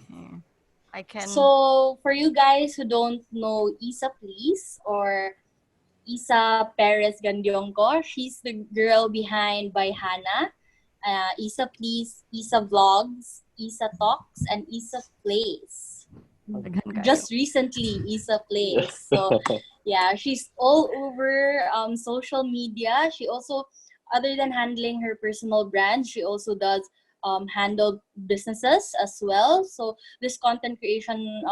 Okay. I can. So for you guys who don't know Issaplease or Isa Perez Gandiongko, she's the girl behind by Hannah, Issaplease, Isa Vlogs, Isa Talks, and Isa Plays. Daghan kayo. Just recently, Issaplease. So yeah, she's all over social media. She also, other than handling her personal brand, she also does handle businesses as well. So this content creation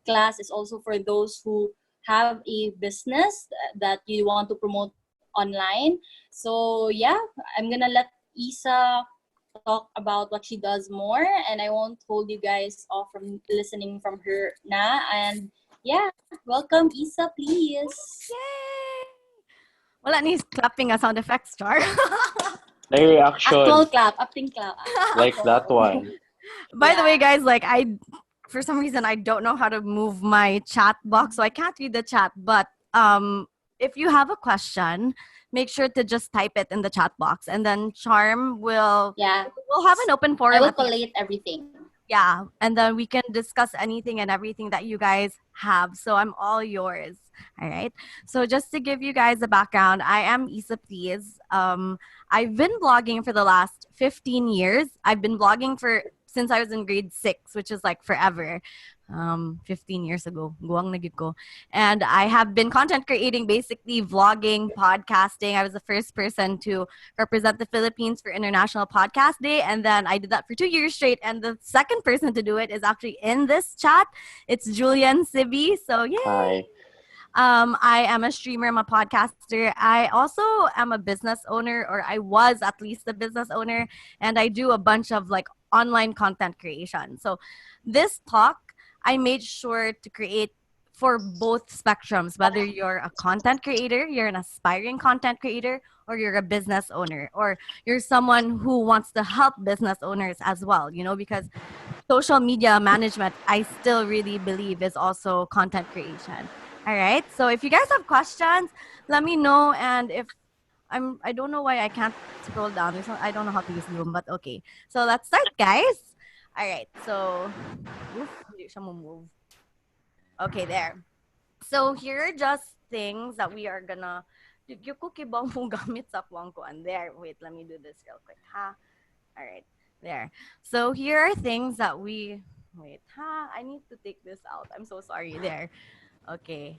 class is also for those who have a business that you want to promote online. So yeah, I'm gonna let Isa talk about what she does more, and I won't hold you guys off from listening from her na. And yeah, welcome Isa, please. Yay! Wala ni clapping a sound effects, Char. Like Actual reaction, clap, acting clap. like that one. By the way, Yeah. guys, like for some reason I don't know how to move my chat box, so I can't read the chat. But if you have a question, make sure to just type it in the chat box, and then Charm will Yeah. we'll have an open I forum will at the end. collate everything. Yeah, and then we can discuss anything and everything that you guys have. So I'm all yours. All right. So just to give you guys a background, I am Issaplease. I've been blogging for the last 15 years. I've been blogging for since I was in grade 6, which is like forever. 15 years ago. Guwang na gid ko. And I have been content creating, basically vlogging, podcasting. I was the first person to represent the Philippines for International Podcast Day. And then I did that for 2 years straight. And the second person to do it is actually in this chat. It's Julian Sibi. So, yay! Hi. I am a streamer, I'm a podcaster. I also am a business owner, or I was at least a business owner, and I do a bunch of like online content creation. So, this talk, I made sure to create for both spectrums, whether you're a content creator, you're an aspiring content creator, or you're a business owner, or you're someone who wants to help business owners as well, because social media management, I still really believe, is also content creation. All right. So if you guys have questions, let me know. And if I don't know why I can't scroll down. I don't know how to use Zoom, but okay. So let's start, guys. All right. So, hindi siya move. Okay, there. So here are just things that we are gonna. Yung cookie ba mo gamit sa kuwang kuan there? Wait, let me do this real quick, ha? All right, there. So here are things that we. Wait, ha? I need to take this out. I'm so sorry. There. Okay.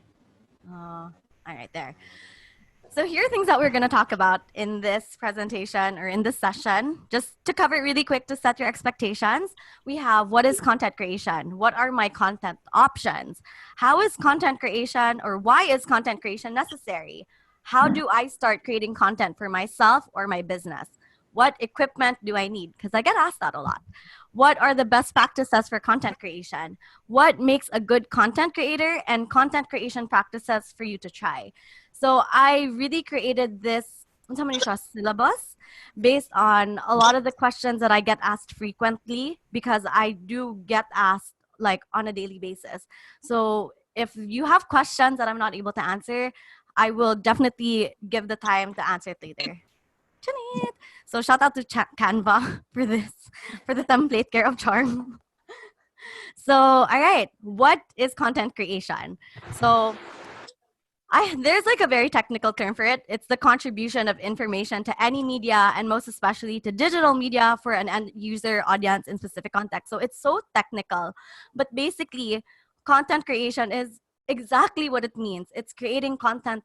All right, there. So here are things that we're going to talk about in this presentation or in this session. Just to cover it really quick to set your expectations, we have what is content creation? What are my content options? How is content creation, or why is content creation necessary? How do I start creating content for myself or my business? What equipment do I need? Because I get asked that a lot. What are the best practices for content creation? What makes a good content creator, and content creation practices for you to try? So I really created this syllabus based on a lot of the questions that I get asked frequently, because I do get asked like on a daily basis. So if you have questions that I'm not able to answer, I will definitely give the time to answer it later. So shout out to Canva for this, for the template care of charm. So, all right, what is content creation? So there's like a very technical term for it. It's the contribution of information to any media, and most especially to digital media for an end user audience in specific context. So it's so technical, but basically content creation is exactly what it means. It's creating content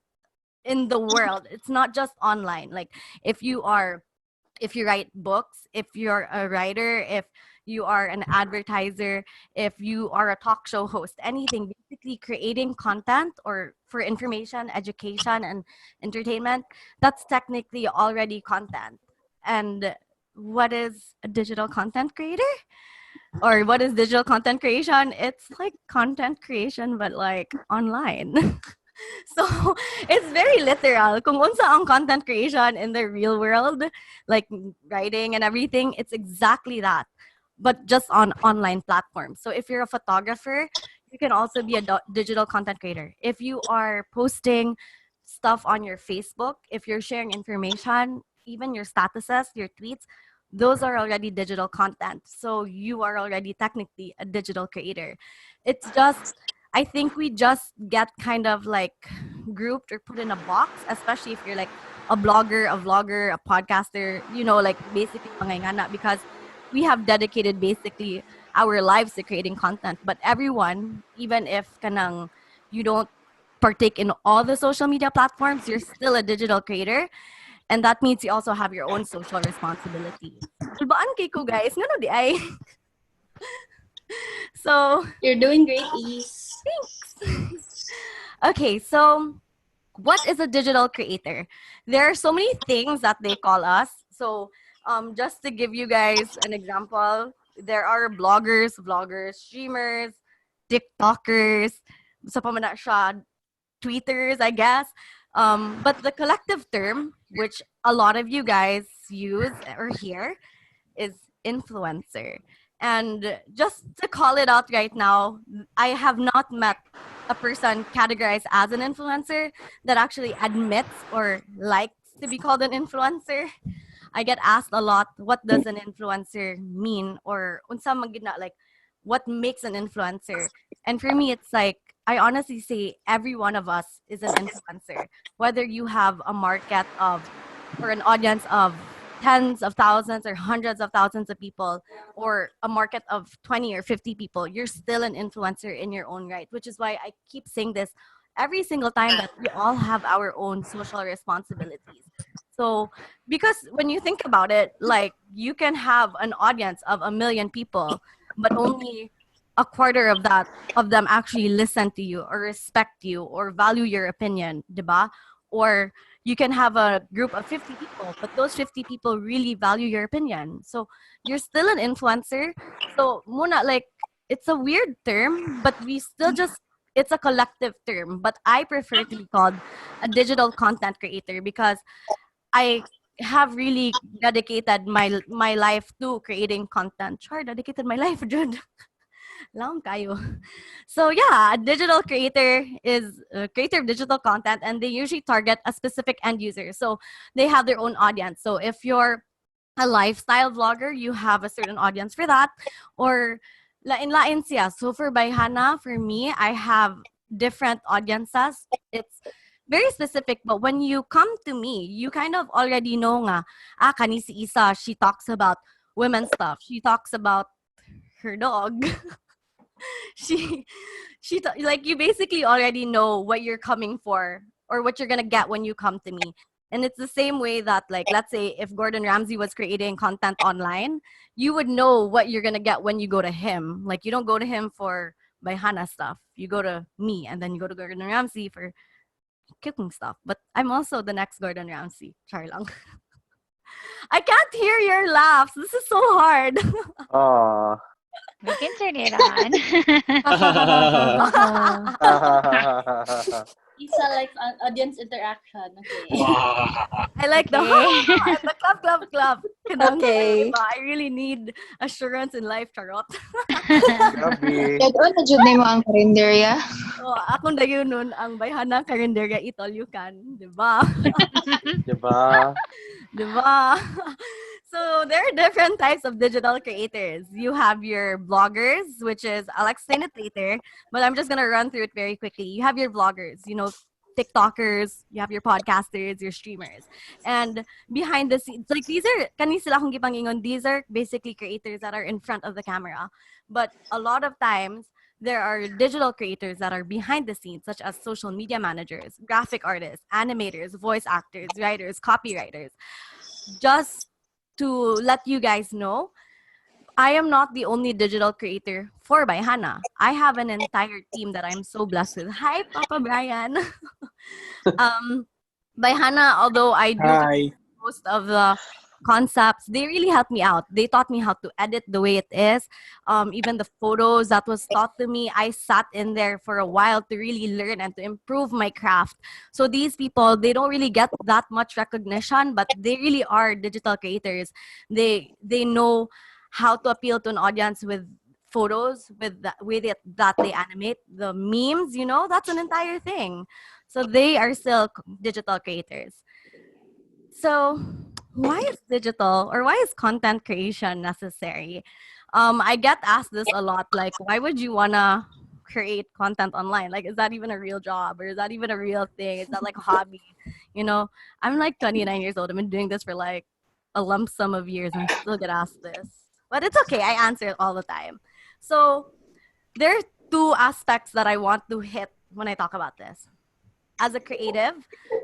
in the world. It's not just online. Like if you write books, if you're a writer, if you are an advertiser, if you are a talk show host, anything, basically creating content or for information, education, and entertainment, that's technically already content. And what is a digital content creator? Or what is digital content creation? It's like content creation, but like online. So it's very literal. Kung unsa ang content creation in the real world, like writing and everything, it's exactly that, but just on online platforms. So if you're a photographer, you can also be a digital content creator. If you are posting stuff on your Facebook, if you're sharing information, even your statuses, your tweets, those are already digital content. So you are already technically a digital creator. It's just, I think we just get kind of like grouped or put in a box, especially if you're like a blogger, a vlogger, a podcaster, like basically pangangana, because we have dedicated basically our lives to creating content. But everyone, even if kanang you don't partake in all the social media platforms, you're still a digital creator. And that means you also have your own social responsibilities. Tulbaan kay ko guys, ngano di ay. So, You're doing great, Ease. thanks. Okay, so what is a digital creator? There are so many things that they call us. So, just to give you guys an example, there are bloggers, vloggers, streamers, TikTokers, sa pamana siya, tweeters, I guess. But the collective term, which a lot of you guys use or hear, is influencer. And just to call it out right now, I have not met a person categorized as an influencer that actually admits or likes to be called an influencer. I get asked a lot, what does an influencer mean? Or unsa man gid na, like, what makes an influencer? And for me, it's like, I honestly say every one of us is an influencer. Whether you have a market of or an audience of tens of thousands or hundreds of thousands of people, or a market of 20 or 50 people, you're still an influencer in your own right, which is why I keep saying this every single time, that we all have our own social responsibilities. So, because when you think about it, like, you can have an audience of 1 million people, but only a quarter of them actually listen to you or respect you or value your opinion, diba? Or you can have a group of 50 people, but those 50 people really value your opinion. So you're still an influencer. So muna, like, it's a weird term, but we still just, it's a collective term. But I prefer to be called a digital content creator because I have really dedicated my life to creating content. Sure, dedicated my life, Jude. Lang kayo. So yeah, a digital creator is a creator of digital content, and they usually target a specific end user. So they have their own audience. So if you're a lifestyle vlogger, you have a certain audience for that. Or lain-lain siya. So for Bayhana, for me, I have different audiences. It's very specific, but when you come to me, you kind of already know nga, kani si Isa, she talks about women's stuff. She talks about her dog. she like, you basically already know what you're coming for or what you're gonna get when you come to me. And it's the same way that, like, let's say if Gordon Ramsay was creating content online, you would know what you're gonna get when you go to him. Like, you don't go to him for Bayhana stuff, you go to me, and then you go to Gordon Ramsay for cooking stuff. But I'm also the next Gordon Ramsay. Char lang. I can't hear your laughs, this is so hard. Aw. We can turn it on. Isa likes audience interaction. Okay. I like the Okay. and the clap, clap, clap. Kanang, Okay. diba? I really need assurance in life, charot. Grabe. Kaya doon na dyan na mo ang karinderya. So, akong dayon nun, ang bayhana karinderya, eat all you can. Diba? Diba? Diba? So there are different types of digital creators. You have your bloggers, which is, I'll explain it later, but I'm just gonna run through it very quickly. You have your vloggers, TikTokers, you have your podcasters, your streamers. And behind the scenes, like, these are, kani sila akong gipangingon, these are basically creators that are in front of the camera. But a lot of times, there are digital creators that are behind the scenes, such as social media managers, graphic artists, animators, voice actors, writers, copywriters. Just to let you guys know, I am not the only digital creator for Bayhana. I have an entire team that I'm so blessed with. Hi, Papa Brian. Bayhana, although I do Hi. most of the concepts, they really helped me out. They taught me how to edit the way it is. Even the photos that was taught to me, I sat in there for a while to really learn and to improve my craft. So these people, they don't really get that much recognition, but they really are digital creators. They know how to appeal to an audience with photos, with the way that they animate the memes, that's an entire thing. So they are still digital creators. So why is digital or why is content creation necessary? I get asked this a lot. Like, why would you wanna create content online? Like, is that even a real job or is that even a real thing? Is that like a hobby? You know, I'm like 29 years old. I've been doing this for like a lump sum of years and I still get asked this. But it's okay. I answer it all the time. So there are two aspects that I want to hit when I talk about this. As a creative,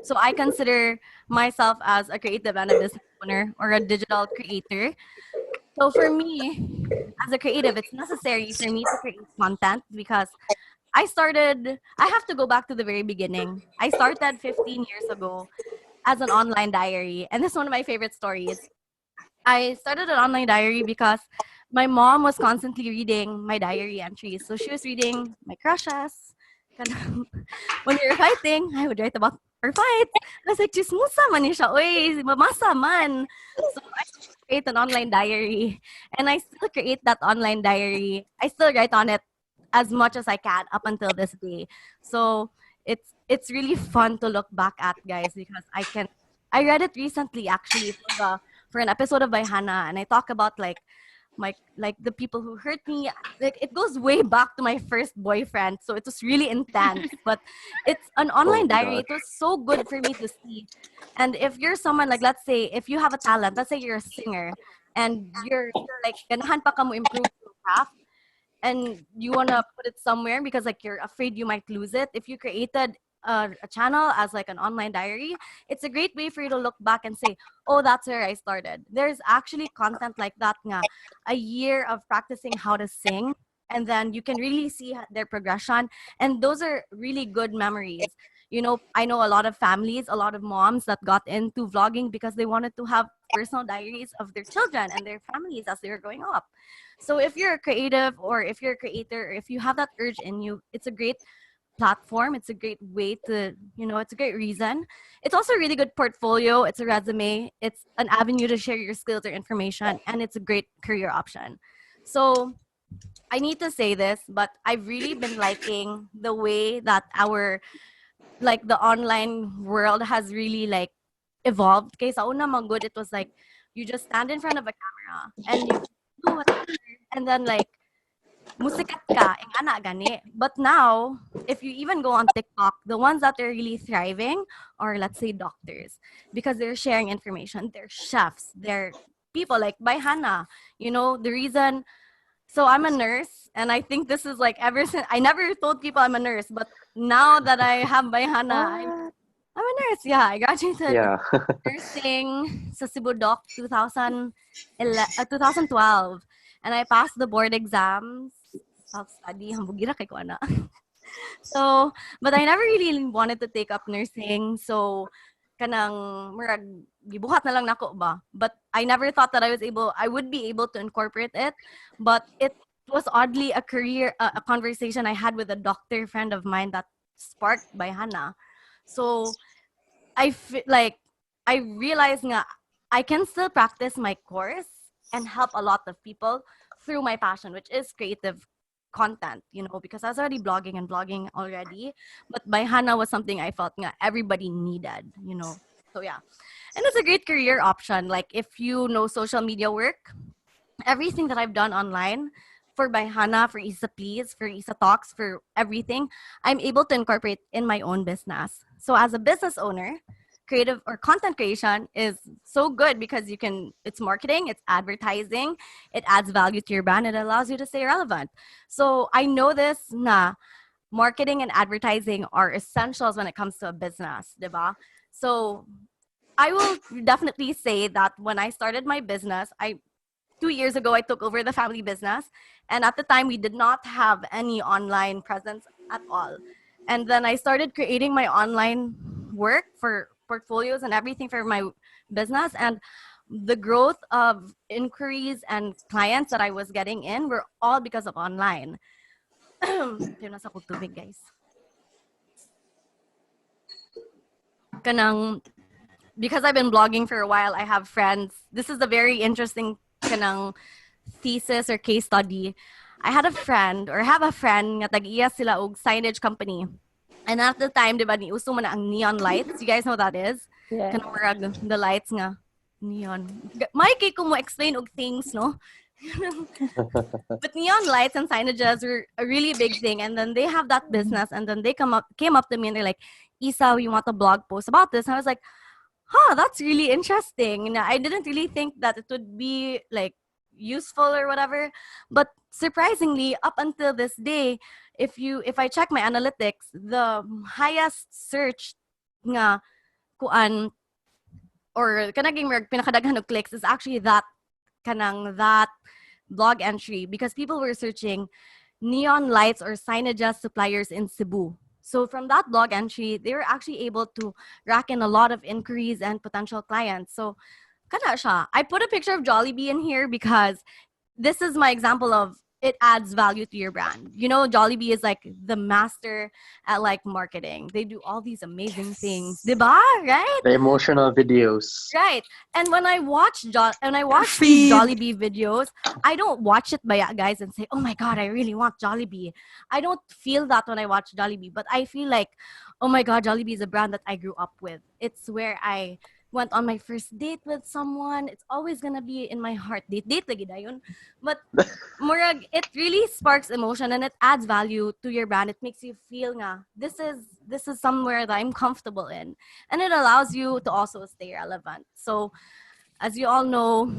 so I consider myself as a creative and a business owner or a digital creator. So for me, as a creative, it's necessary for me to create content because I have to go back to the very beginning. I started 15 years ago as an online diary. And this is one of my favorite stories. I started an online diary because my mom was constantly reading my diary entries. So she was reading my crushes. Kanang- When we were fighting, I would write about our fights. I was like, chismusa man ni siya. Uy, mamasa man. So I create an online diary. And I still create that online diary. I still write on it as much as I can up until this day. So it's really fun to look back at, guys, because I read it recently actually for an episode of by Hannah, and I talk about like the people who hurt me. Like it goes way back to my first boyfriend, so it was really intense. But it's an Oh online my diary. gosh. It was so good for me to see. And if you're someone like, let's say if you have a talent, let's say you're a singer, and you're like ganahan pa ka mo improve your craft, and you want to put it somewhere because like you're afraid you might lose it. If you created a channel as like an online diary, it's a great way for you to look back and say, oh, that's where I started. There's actually content like that nga, a year of practicing how to sing, and then you can really see their progression, and those are really good memories. You know, I know a lot of families, a lot of moms that got into vlogging because they wanted to have personal diaries of their children and their families as they were growing up. So if you're a creative or if you're a creator, or if you have that urge in you, it's a great platform. It's a great way to, it's a great reason. It's also a really good portfolio. It's a resume. It's an avenue to share your skills or information, and it's a great career option. So I need to say this, but I've really been liking the way that the online world has really like evolved. Kaya sa una man good, it was like you just stand in front of a camera and you do whatever, and then like musikat ka, ing ana gani. But now, if you even go on TikTok, the ones that are really thriving are, let's say, doctors, because they're sharing information. They're chefs. They're people like by Hannah. The reason. So I'm a nurse, and I think this is like ever since I never told people I'm a nurse, but now that I have by Hannah, What? I'm a nurse. Yeah, I graduated Yeah. nursing sa Cebu Doc 2012, and I passed the board exams. Self-study, hambugira kay ko ana. So, but I never really wanted to take up nursing. So, kanang murag gibuhat na lang nako ba. But I never thought that I would be able to incorporate it. But it was oddly a conversation I had with a doctor friend of mine that sparked by Hannah. So, I realized nga I can still practice my course and help a lot of people through my passion, which is creative content, because I was already blogging and vlogging already. But by Hannah was something I felt nga everybody needed. So yeah. And it's a great career option. Like if you know social media work, everything that I've done online for by Hannah, for Issaplease, for Issa Talks, for everything, I'm able to incorporate in my own business. So as a business owner, creative or content creation is so good because it's marketing, it's advertising, it adds value to your brand, it allows you to stay relevant. So I know this na marketing and advertising are essentials when it comes to a business, diba? So I will definitely say that when I started my business, 2 years ago, I took over the family business. And at the time, we did not have any online presence at all. And then I started creating my online work for portfolios and everything for my business. And the growth of inquiries and clients that I was getting in were all because of online. Yun, nasa ko tubig, guys. Kanang, because I've been blogging for a while, I have friends. This is a very interesting kanang thesis or case study. I had a friend or have a friend nga tag-iya sila og signage company. And at the time, di ba, ni uso man ang neon lights. You guys know what that is? Yeah. Kanang murag the lights nga Neon. Mikey, kung mo explain og things, no? But neon lights and signages were a really big thing, and then they have that business, and then they came up to me and they're like, "Isa, we want a blog post about this." And I was like, "Huh, that's really interesting." And I didn't really think that it would be like useful or whatever, but surprisingly, up until this day, if I check my analytics, the highest search nga kuan or kanaging pinakadaghan of clicks is actually that blog entry because people were searching neon lights or signages suppliers in Cebu. So from that blog entry, they were actually able to rack in a lot of inquiries and potential clients. So kana siya. I put a picture of Jollibee in here because this is my example of it adds value to your brand. You know, Jollibee is like the master at like marketing. They do all these amazing things. Diba? Right? The emotional videos. Right. And when I watch these Jollibee videos, I don't watch it by guys and say, "Oh my god, I really want Jollibee." I don't feel that when I watch Jollibee, but I feel like, "Oh my god, Jollibee is a brand that I grew up with. It's where I went on my first date with someone. It's always gonna be in my heart. Date lagi dayon." But murag, it really sparks emotion and it adds value to your brand. It makes you feel nga this is somewhere that I'm comfortable in, and it allows you to also stay relevant. So, as you all know,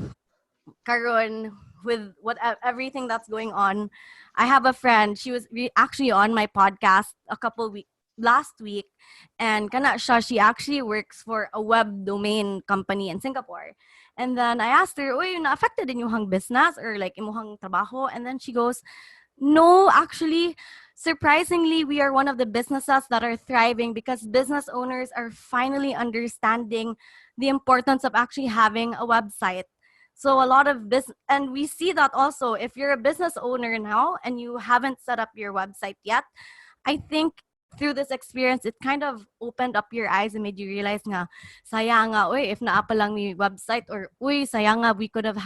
karon with everything that's going on, I have a friend. She was actually on my podcast a couple weeks last week, and kana siya, she actually works for a web domain company in Singapore. And then I asked her, "Uy, na-affected in yung business or like imuhang trabaho?" And then she goes, "No, actually, surprisingly, we are one of the businesses that are thriving because business owners are finally understanding the importance of actually having a website." So a lot of business, and we see that also if you're a business owner now and you haven't set up your website yet, I think through this experience, it kind of opened up your eyes and made you realize nga, sayang nga, uy, if naa pa lang may website, or uy, sayang nga, we could have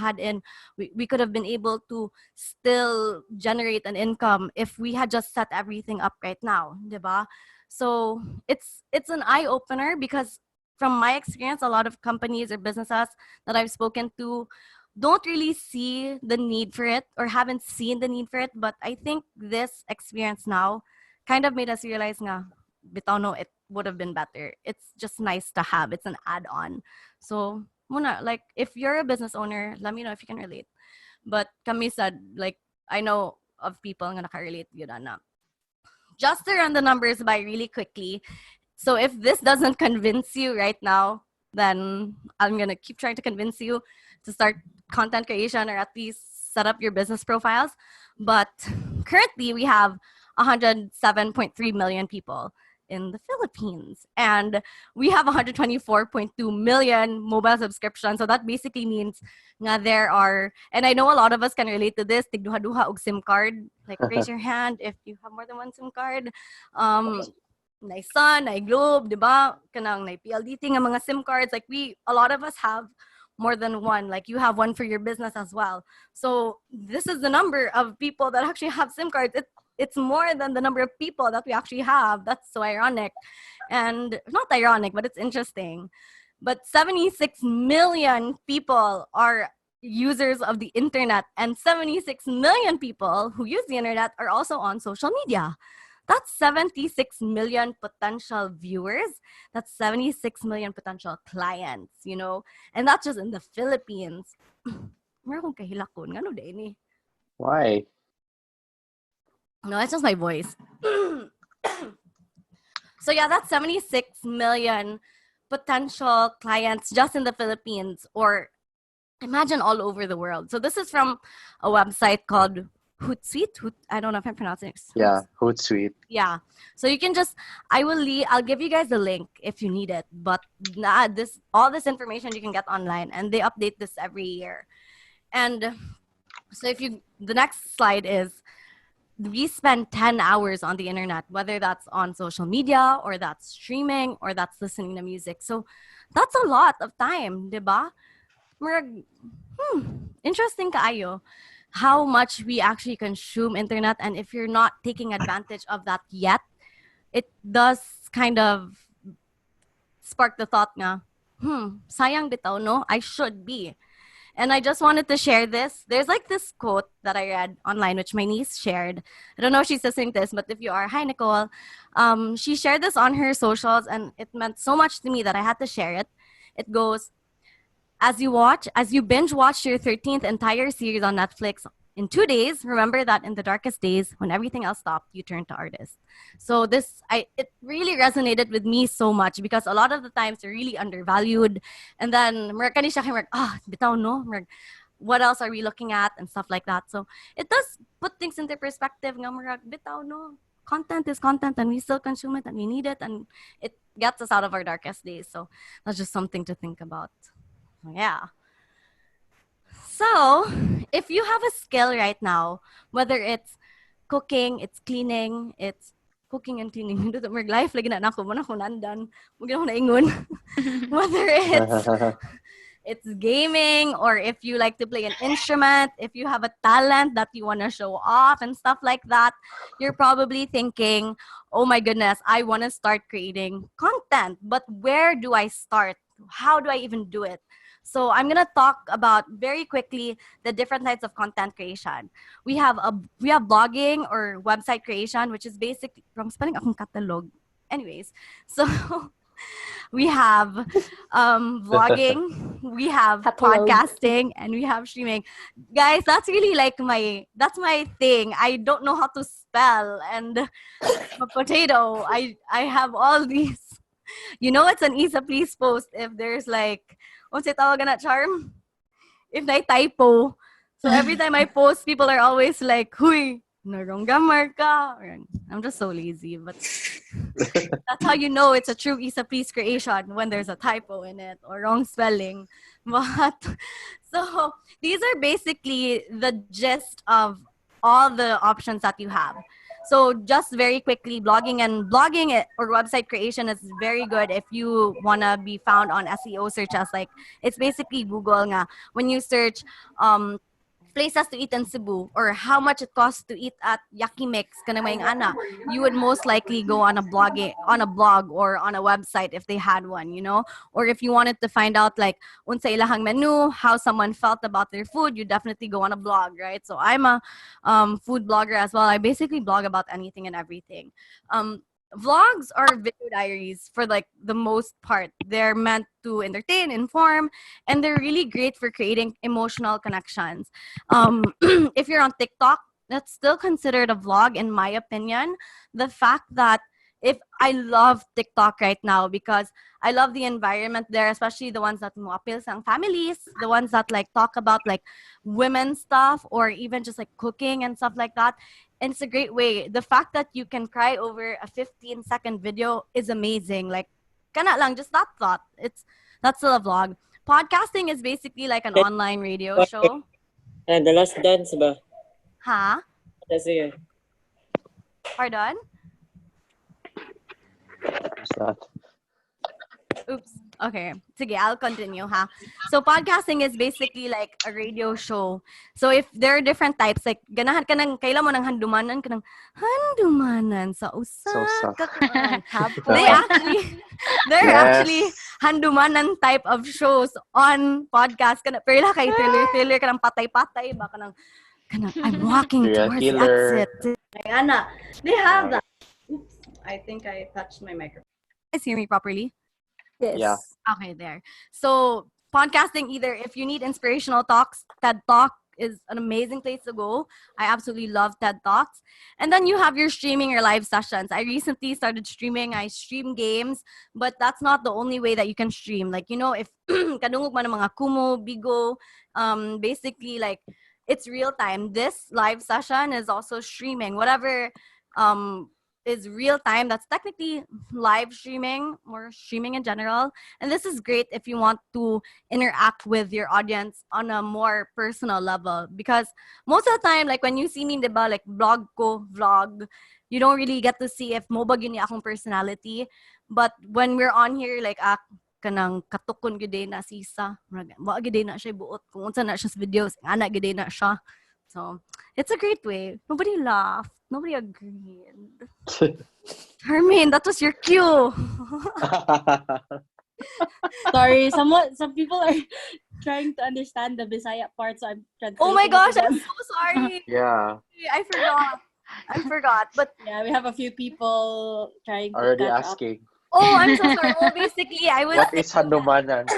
we could have been able to still generate an income if we had just set everything up right now, diba? So it's an eye opener because from my experience, a lot of companies or businesses that I've spoken to don't really see the need for it or haven't seen the need for it. But I think this experience now kind of made us realize nga, bitaw no, it would have been better. It's just nice to have. It's an add-on. So, muna, like, if you're a business owner, let me know if you can relate. But kami said, like, I know of people nga nakarelate yun na. Just to run the numbers by really quickly. So if this doesn't convince you right now, then I'm going to keep trying to convince you to start content creation or at least set up your business profiles. But currently we have 107.3 million people in the Philippines. And we have 124.2 million mobile subscriptions. So that basically means nga there are, and I know a lot of us can relate to this, tigduha-duha og SIM card. Like raise your hand if you have more than one SIM card. Nay Sun, nay Globe, di ba? Kanang nay PLDT nga mga SIM cards. Like a lot of us have more than one. Like you have one for your business as well. So this is the number of people that actually have SIM cards. It's more than the number of people that we actually have. That's so ironic. And not ironic, but it's interesting. But 76 million people are users of the internet, and 76 million people who use the internet are also on social media. That's 76 million potential viewers. That's 76 million potential clients, you know? And that's just in the Philippines. Meron kong kahilakon. Ngano din eh? Why? No, it's just my voice. So yeah, that's 76 million potential clients just in the Philippines, or imagine all over the world. So this is from a website called Hootsuite. I don't know if I'm pronouncing it. Yeah, Hootsuite. Yeah. So you can just, I'll give you guys the link if you need it. But all this information you can get online, and they update this every year. And so the next slide is, we spend 10 hours on the internet, whether that's on social media or that's streaming or that's listening to music. So that's a lot of time, diba? Interesting kaayo how much we actually consume internet, and if you're not taking advantage of that yet, it does kind of spark the thought nga, sayang bitaw, no? I should be. And I just wanted to share this. There's like this quote that I read online, which my niece shared. I don't know if she's listening to this, but if you are, hi, Nicole. She shared this on her socials, and it meant so much to me that I had to share it. It goes, as you binge watch your 13th entire series on Netflix in 2 days, remember that in the darkest days, when everything else stopped, you turned to artist. So it really resonated with me so much because a lot of the times they're really undervalued. And then, kani siya kay bitaw no, what else are we looking at and stuff like that. So it does put things into perspective. Nga bitaw no, content is content and we still consume it and we need it and it gets us out of our darkest days. So that's just something to think about. Yeah. So, if you have a skill right now, whether it's cooking, it's cleaning, it's cooking and cleaning. Dito mag life lagi na nako mo na ko nandan. Mo gyud na ingon. Whether it's gaming or if you like to play an instrument, if you have a talent that you want to show off and stuff like that, you're probably thinking, "Oh my goodness, I want to start creating content, but where do I start? How do I even do it?" So I'm gonna talk about very quickly the different types of content creation. We have blogging or website creation, which is basically wrong spelling akong catalog. Anyways, so we have vlogging, we have Catalog. podcasting, and we have streaming. Guys, that's really like that's my thing. I don't know how to spell and a potato. I have all these. You know, it's an Issaplease post if there's like, what's it tawagan na charm? If na typo. So every time I post, people are always like, huy, naronggamar ka. I'm just so lazy, but that's how you know it's a true Issaplease creation when there's a typo in it or wrong spelling. But so these are basically the gist of all the options that you have. So just very quickly, blogging or website creation is very good if you want to be found on SEO searches. Like it's basically Google nga. When you search places to eat in Cebu or how much it costs to eat at Yakimix, you would most likely go on a blog or on a website if they had one, you know? Or if you wanted to find out like unsa ilahang menu, how someone felt about their food, you definitely go on a blog, right? So I'm a food blogger as well. I basically blog about anything and everything. Vlogs are video diaries for like the most part. They're meant to entertain, inform, and they're really great for creating emotional connections. If you're on TikTok, that's still considered a vlog in my opinion. The fact that if I love TikTok right now because I love the environment there, especially the ones that mo appeal sa families, the ones that like talk about like women stuff or even just like cooking and stuff like that. And it's a great way. The fact that you can cry over a 15-second video is amazing. Like, kana lang, just that thought. That's still a vlog. Podcasting is basically like an online radio show. And the last dance ba? Huh? Sige. Pardon? What's that? Oops. Okay. Sige, I'll continue, ha? So, podcasting is basically like a radio show. So, if there are different types, like, ganahan ka ng, kailan mo ng handumanan sa usa So ka kuan. Hapo. There are Yes. actually handumanan type of shows on podcast. Pero ila kay thriller ka ng patay-patay, baka ng, I'm walking Serial towards killer. the exit. Ayana, they have that. Oops. I think I touched my microphone. Guys hear me properly? Yes. Yeah. Okay, there. So podcasting, either if you need inspirational talks, TED Talk is an amazing place to go. I absolutely love TED Talks. And then you have your streaming or live sessions. I recently started streaming. I stream games, but that's not the only way that you can stream. Like, you know, if kadungog man ang mga Kumu, Bigo, basically like it's real time. This live session is also streaming. Whatever is real time, that's technically live streaming or streaming in general. And this is great if you want to interact with your audience on a more personal level, because most of the time, like when you see me, diba, like vlog, you don't really get to see if mobag yun akong personality. But when we're on here, like kanang katukon gyud na sisa, wa gyud na siya buot kung unsa na siya sa videos, ana gyud na siya. So it's a great way. Nobody laughed. Nobody agreed. Hermine, that was your cue. Sorry, some people are trying to understand the Bisaya part, so I'm translating Oh my it gosh, to I'm them. so sorry. Yeah. I forgot. I forgot. But Yeah, we have a few people trying to Already catch up. asking. oh, I'm so sorry. Well, basically, I was What saying is Handumanan?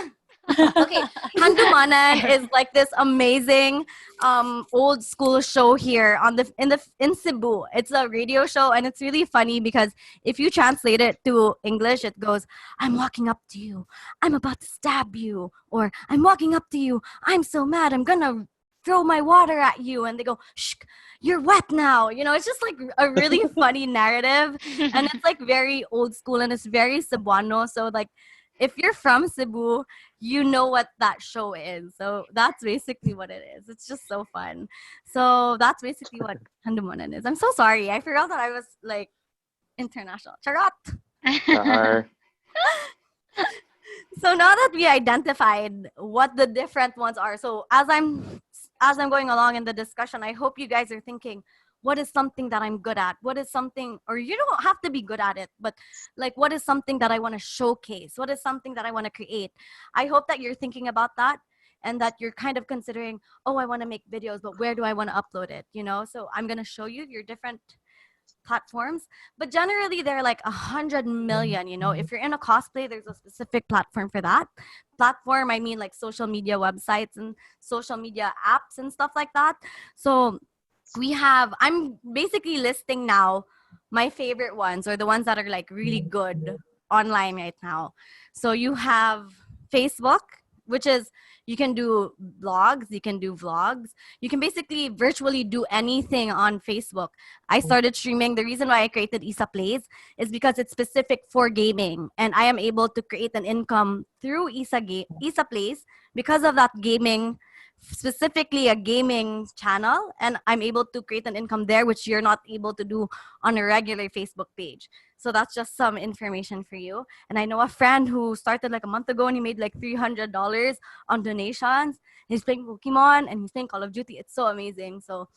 okay, Handumanan is like this amazing old school show here on in Cebu. It's a radio show and it's really funny because if you translate it to English, it goes, "I'm walking up to you. I'm about to stab you." Or "I'm walking up to you. I'm so mad. I'm going to throw my water at you." And they go, "Shh, you're wet now." You know, it's just like a really funny narrative and it's like very old school and it's very Cebuano. So like if you're from Cebu, you know what that show is. So that's basically what it is. It's just so fun. So that's basically what Handumanan is. I'm so sorry. I forgot that I was like international. Charot. Char. So now that we identified what the different ones are, so as I'm going along in the discussion, I hope you guys are thinking, what is something that I'm good at? What is something, or you don't have to be good at it, but like, what is something that I want to showcase? What is something that I want to create? I hope that you're thinking about that and that you're kind of considering, oh, I want to make videos, but where do I want to upload it? You know, so I'm going to show you your different platforms, but generally they're like 100 million. You know, if you're in a cosplay, there's a specific platform for that platform. I mean, like social media websites and social media apps and stuff like that. So I'm basically listing now my favorite ones or the ones that are like really good online right now. So you have Facebook, which is you can do blogs, you can do vlogs, you can basically virtually do anything on Facebook. I started streaming. The reason why I created Issaplease is because it's specific for gaming, and I am able to create an income through Issaplease because of that gaming, specifically a gaming channel, and I'm able to create an income there, which you're not able to do on a regular Facebook page. So that's just some information for you. And I know a friend who started like a month ago and he made like $300 on donations. He's playing Pokemon and he's playing Call of Duty. It's so amazing. So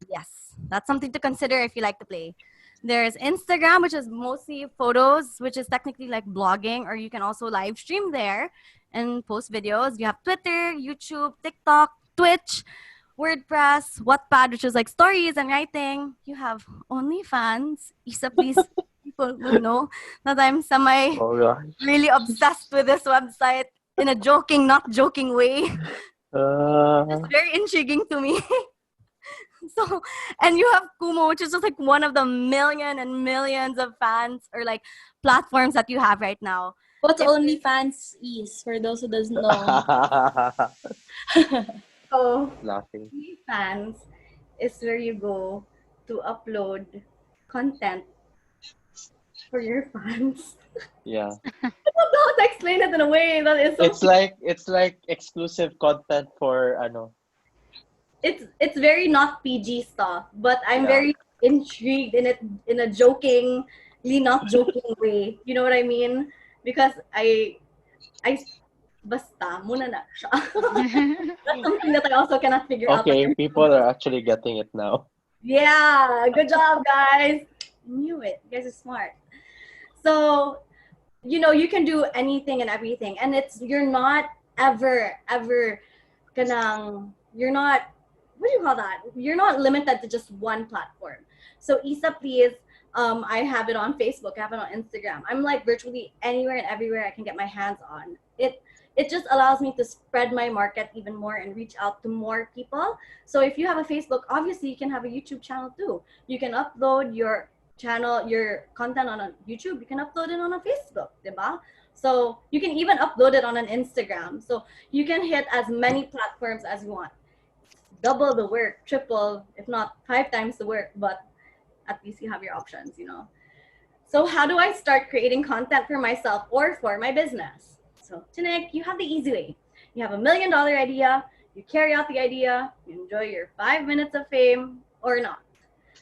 yes, that's something to consider if you like to play. There's Instagram, which is mostly photos, which is technically like blogging, or you can also live stream there and post videos. You have Twitter, YouTube, TikTok, Twitch, WordPress, Wattpad, which is like stories and writing. You have OnlyFans. Isa, please, people will know that I'm semi Oh gosh. really obsessed with this website in a joking, not joking way. It's very intriguing to me. So, and you have Kumo, which is just like one of the million and millions of fans or like platforms that you have right now. What's If- OnlyFans is, for those who doesn't know? So, Laughing. fans is where you go to upload content for your fans. Yeah. I don't know how to explain it in a way that is so It's like exclusive content for ano. it's very not PG stuff, but I'm Yeah. very intrigued in it in a jokingly not joking way. You know what I mean? Because I basta muna na siya. That's something that I also cannot figure out. Okay, people are actually getting it now. Yeah, good job, guys. Knew it. You guys are smart. So, you know, you can do anything and everything, and you're not ever you're not, what do you call that? You're not limited to just one platform. So Isa, please, I have it on Facebook, I have it on Instagram. I'm like virtually anywhere and everywhere I can get my hands on. It just allows me to spread my market even more and reach out to more people. So if you have a Facebook, obviously you can have a YouTube channel too. You can upload your channel, your content on a YouTube, you can upload it on a Facebook, diba? So you can even upload it on an Instagram. So you can hit as many platforms as you want. Double the work, triple, if not 5 times the work, but at least you have your options, you know. So how do I start creating content for myself or for my business? So Tinik, you have the easy way. You have $1 million idea, you carry out the idea, you enjoy your 5 minutes of fame or not.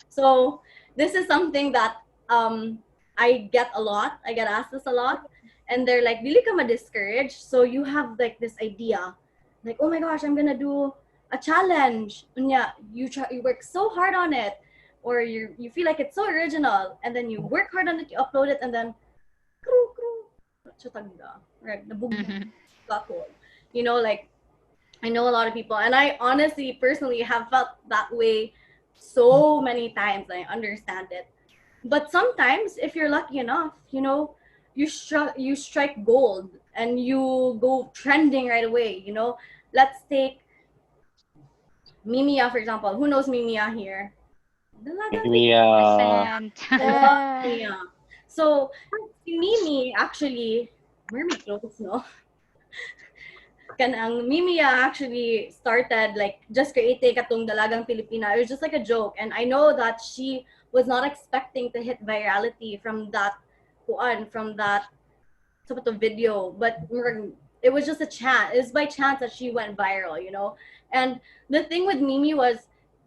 So this is something that I get a lot. I get asked this a lot. And they're like, really come discouraged. So you have like this idea, like, oh my gosh, I'm gonna do a challenge. And yeah, you work so hard on it, or you feel like it's so original, and then you work hard on it, you upload it, and then Chatagda, right? Nabugna, Mhm. cold. You know, like I know a lot of people, and I honestly, personally, have felt that way so many times. I understand it, but sometimes, if you're lucky enough, you know, you strike gold and you go trending right away. You know, let's take Mimiya for example. Who knows Mimiya here? Dalaga Maybe Percent. love Mimiya. So si Mimi actually, mermaid clothes, no? Kanang Mimiya actually started like just creating katong Dalagang Pilipina. It was just like a joke, and I know that she was not expecting to hit virality from that from that sort of video, but it was just a chance. It's by chance that she went viral, you know. And the thing with Mimi was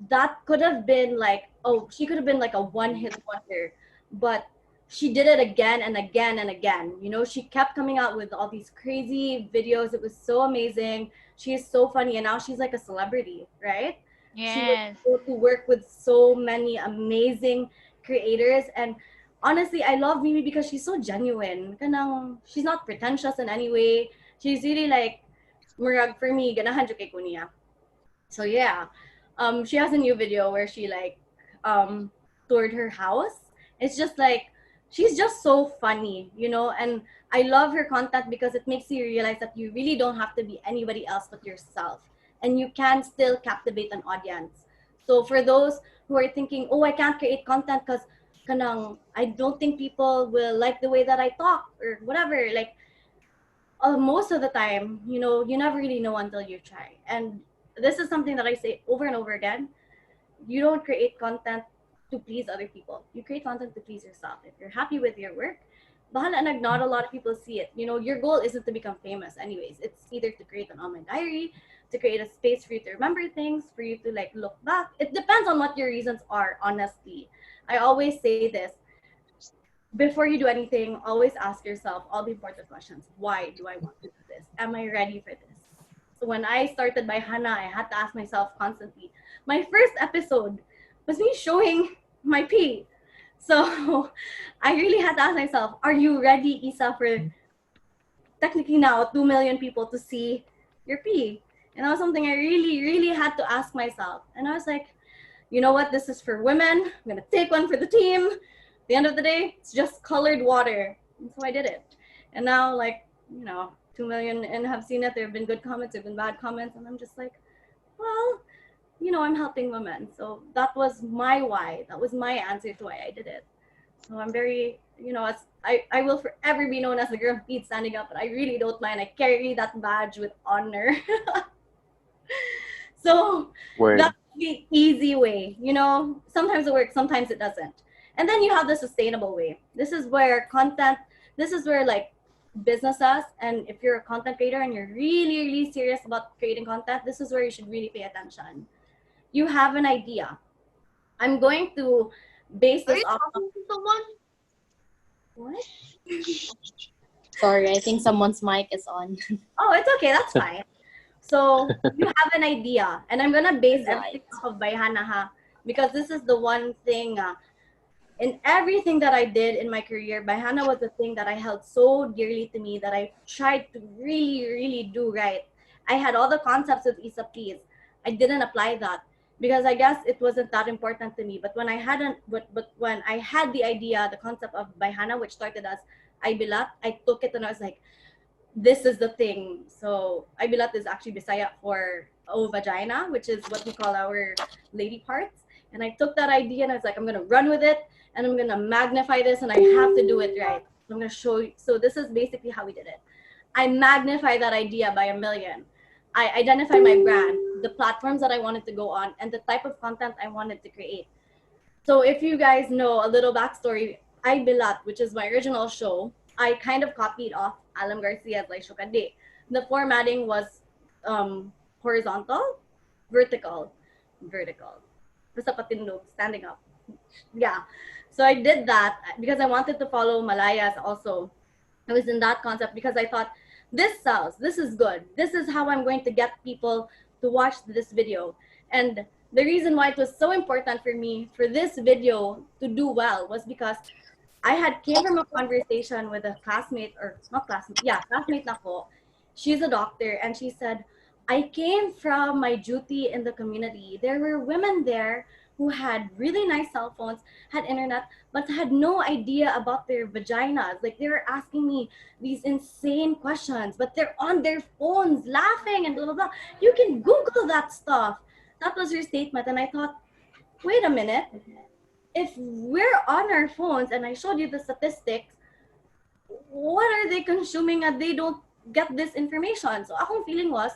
that could have been like, oh, she could have been like a one-hit wonder, but she did it again and again and again. You know, she kept coming out with all these crazy videos. It was so amazing. She is so funny, and now she's like a celebrity, right? She was Yes. able to work with so many amazing creators, and honestly, I love Mimi because she's so genuine. Kanang, she's not pretentious in any way. She's really like, murag for me, ganahan jud kay ko niya. So yeah, she has a new video where she like toured her house. It's just like she's just so funny, you know, and I love her content because it makes you realize that you really don't have to be anybody else but yourself, and you can still captivate an audience. So for those who are thinking, oh, I can't create content because kanang I don't think people will like the way that I talk or whatever, like most of the time, you know, you never really know until you try. And this is something that I say over and over again. You don't create content to please other people. You create content to please yourself. If you're happy with your work, bahala na, not a lot of people see it. You know, your goal isn't to become famous anyways. It's either to create an online diary, to create a space for you to remember things, for you to like look back. It depends on what your reasons are, honestly. I always say this, before you do anything, always ask yourself all the important questions. Why do I want to do this? Am I ready for this? So when I started by Hannah, I had to ask myself constantly. My first episode was me showing my pee. So I really had to ask myself, are you ready, Isa, for technically now 2 million people to see your pee? And that was something I really, really had to ask myself. And I was like, you know what, this is for women. I'm gonna take one for the team. At the end of the day, it's just colored water. And so I did it. And now, like, you know, 2 million and have seen it. There have been good comments, there have been bad comments, and I'm just like, well, you know, I'm helping women. So that was my why. That was my answer to why I did it. So I'm very, you know, I will forever be known as the girl who feet standing up, but I really don't mind. I carry that badge with honor. So word. that's the easy way. You know, sometimes it works, sometimes it doesn't. And then you have the sustainable way. This is where like businesses, and if you're a content creator and you're really, really serious about creating content, this is where you should really pay attention. You have an idea. I'm going to base Are this you off of talking to someone? what? Sorry, I think someone's mic is on. Oh, it's okay, that's fine. So you have an idea, and I'm gonna base everything Right. off of Bayhana ha, because this is the one thing in everything that I did in my career. Bayhana was the thing that I held so dearly to me that I tried to really, really do right. I had all the concepts with Issaplease. I didn't apply that because I guess it wasn't that important to me. But when I hadn't, but when I had the idea, the concept of Bayhana, which started as I Bilat, I took it and I was like, this is the thing. So Ibilat is actually Bisaya for vagina, which is what we call our lady parts. And I took that idea and I was like, I'm gonna run with it and I'm gonna magnify this and I have to do it right. So I'm gonna show you. So this is basically how we did it. I magnify that idea by a million. I identify my brand, the platforms that I wanted to go on, and the type of content I wanted to create. So if you guys know a little backstory, I Bilat, which is my original show, I kind of copied off Alam Garcia's like Shokade. The formatting was horizontal, vertical, vertical. Basta patindog, standing up. Yeah. So I did that because I wanted to follow Malaya's also. I was in that concept because I thought this sells, this is good, this is how I'm going to get people to watch this video. And the reason why it was so important for me for this video to do well was because I had came from a conversation with a classmate, or not classmate, yeah, classmate na ko. She's a doctor, and she said, I came from my duty in the community. There were women there who had really nice cell phones, had internet, but had no idea about their vaginas. Like, they were asking me these insane questions, but they're on their phones laughing and blah, blah, blah. You can Google that stuff. That was her statement. And I thought, wait a minute, if we're on our phones and I showed you the statistics, what are they consuming and they don't get this information? So akong feeling was,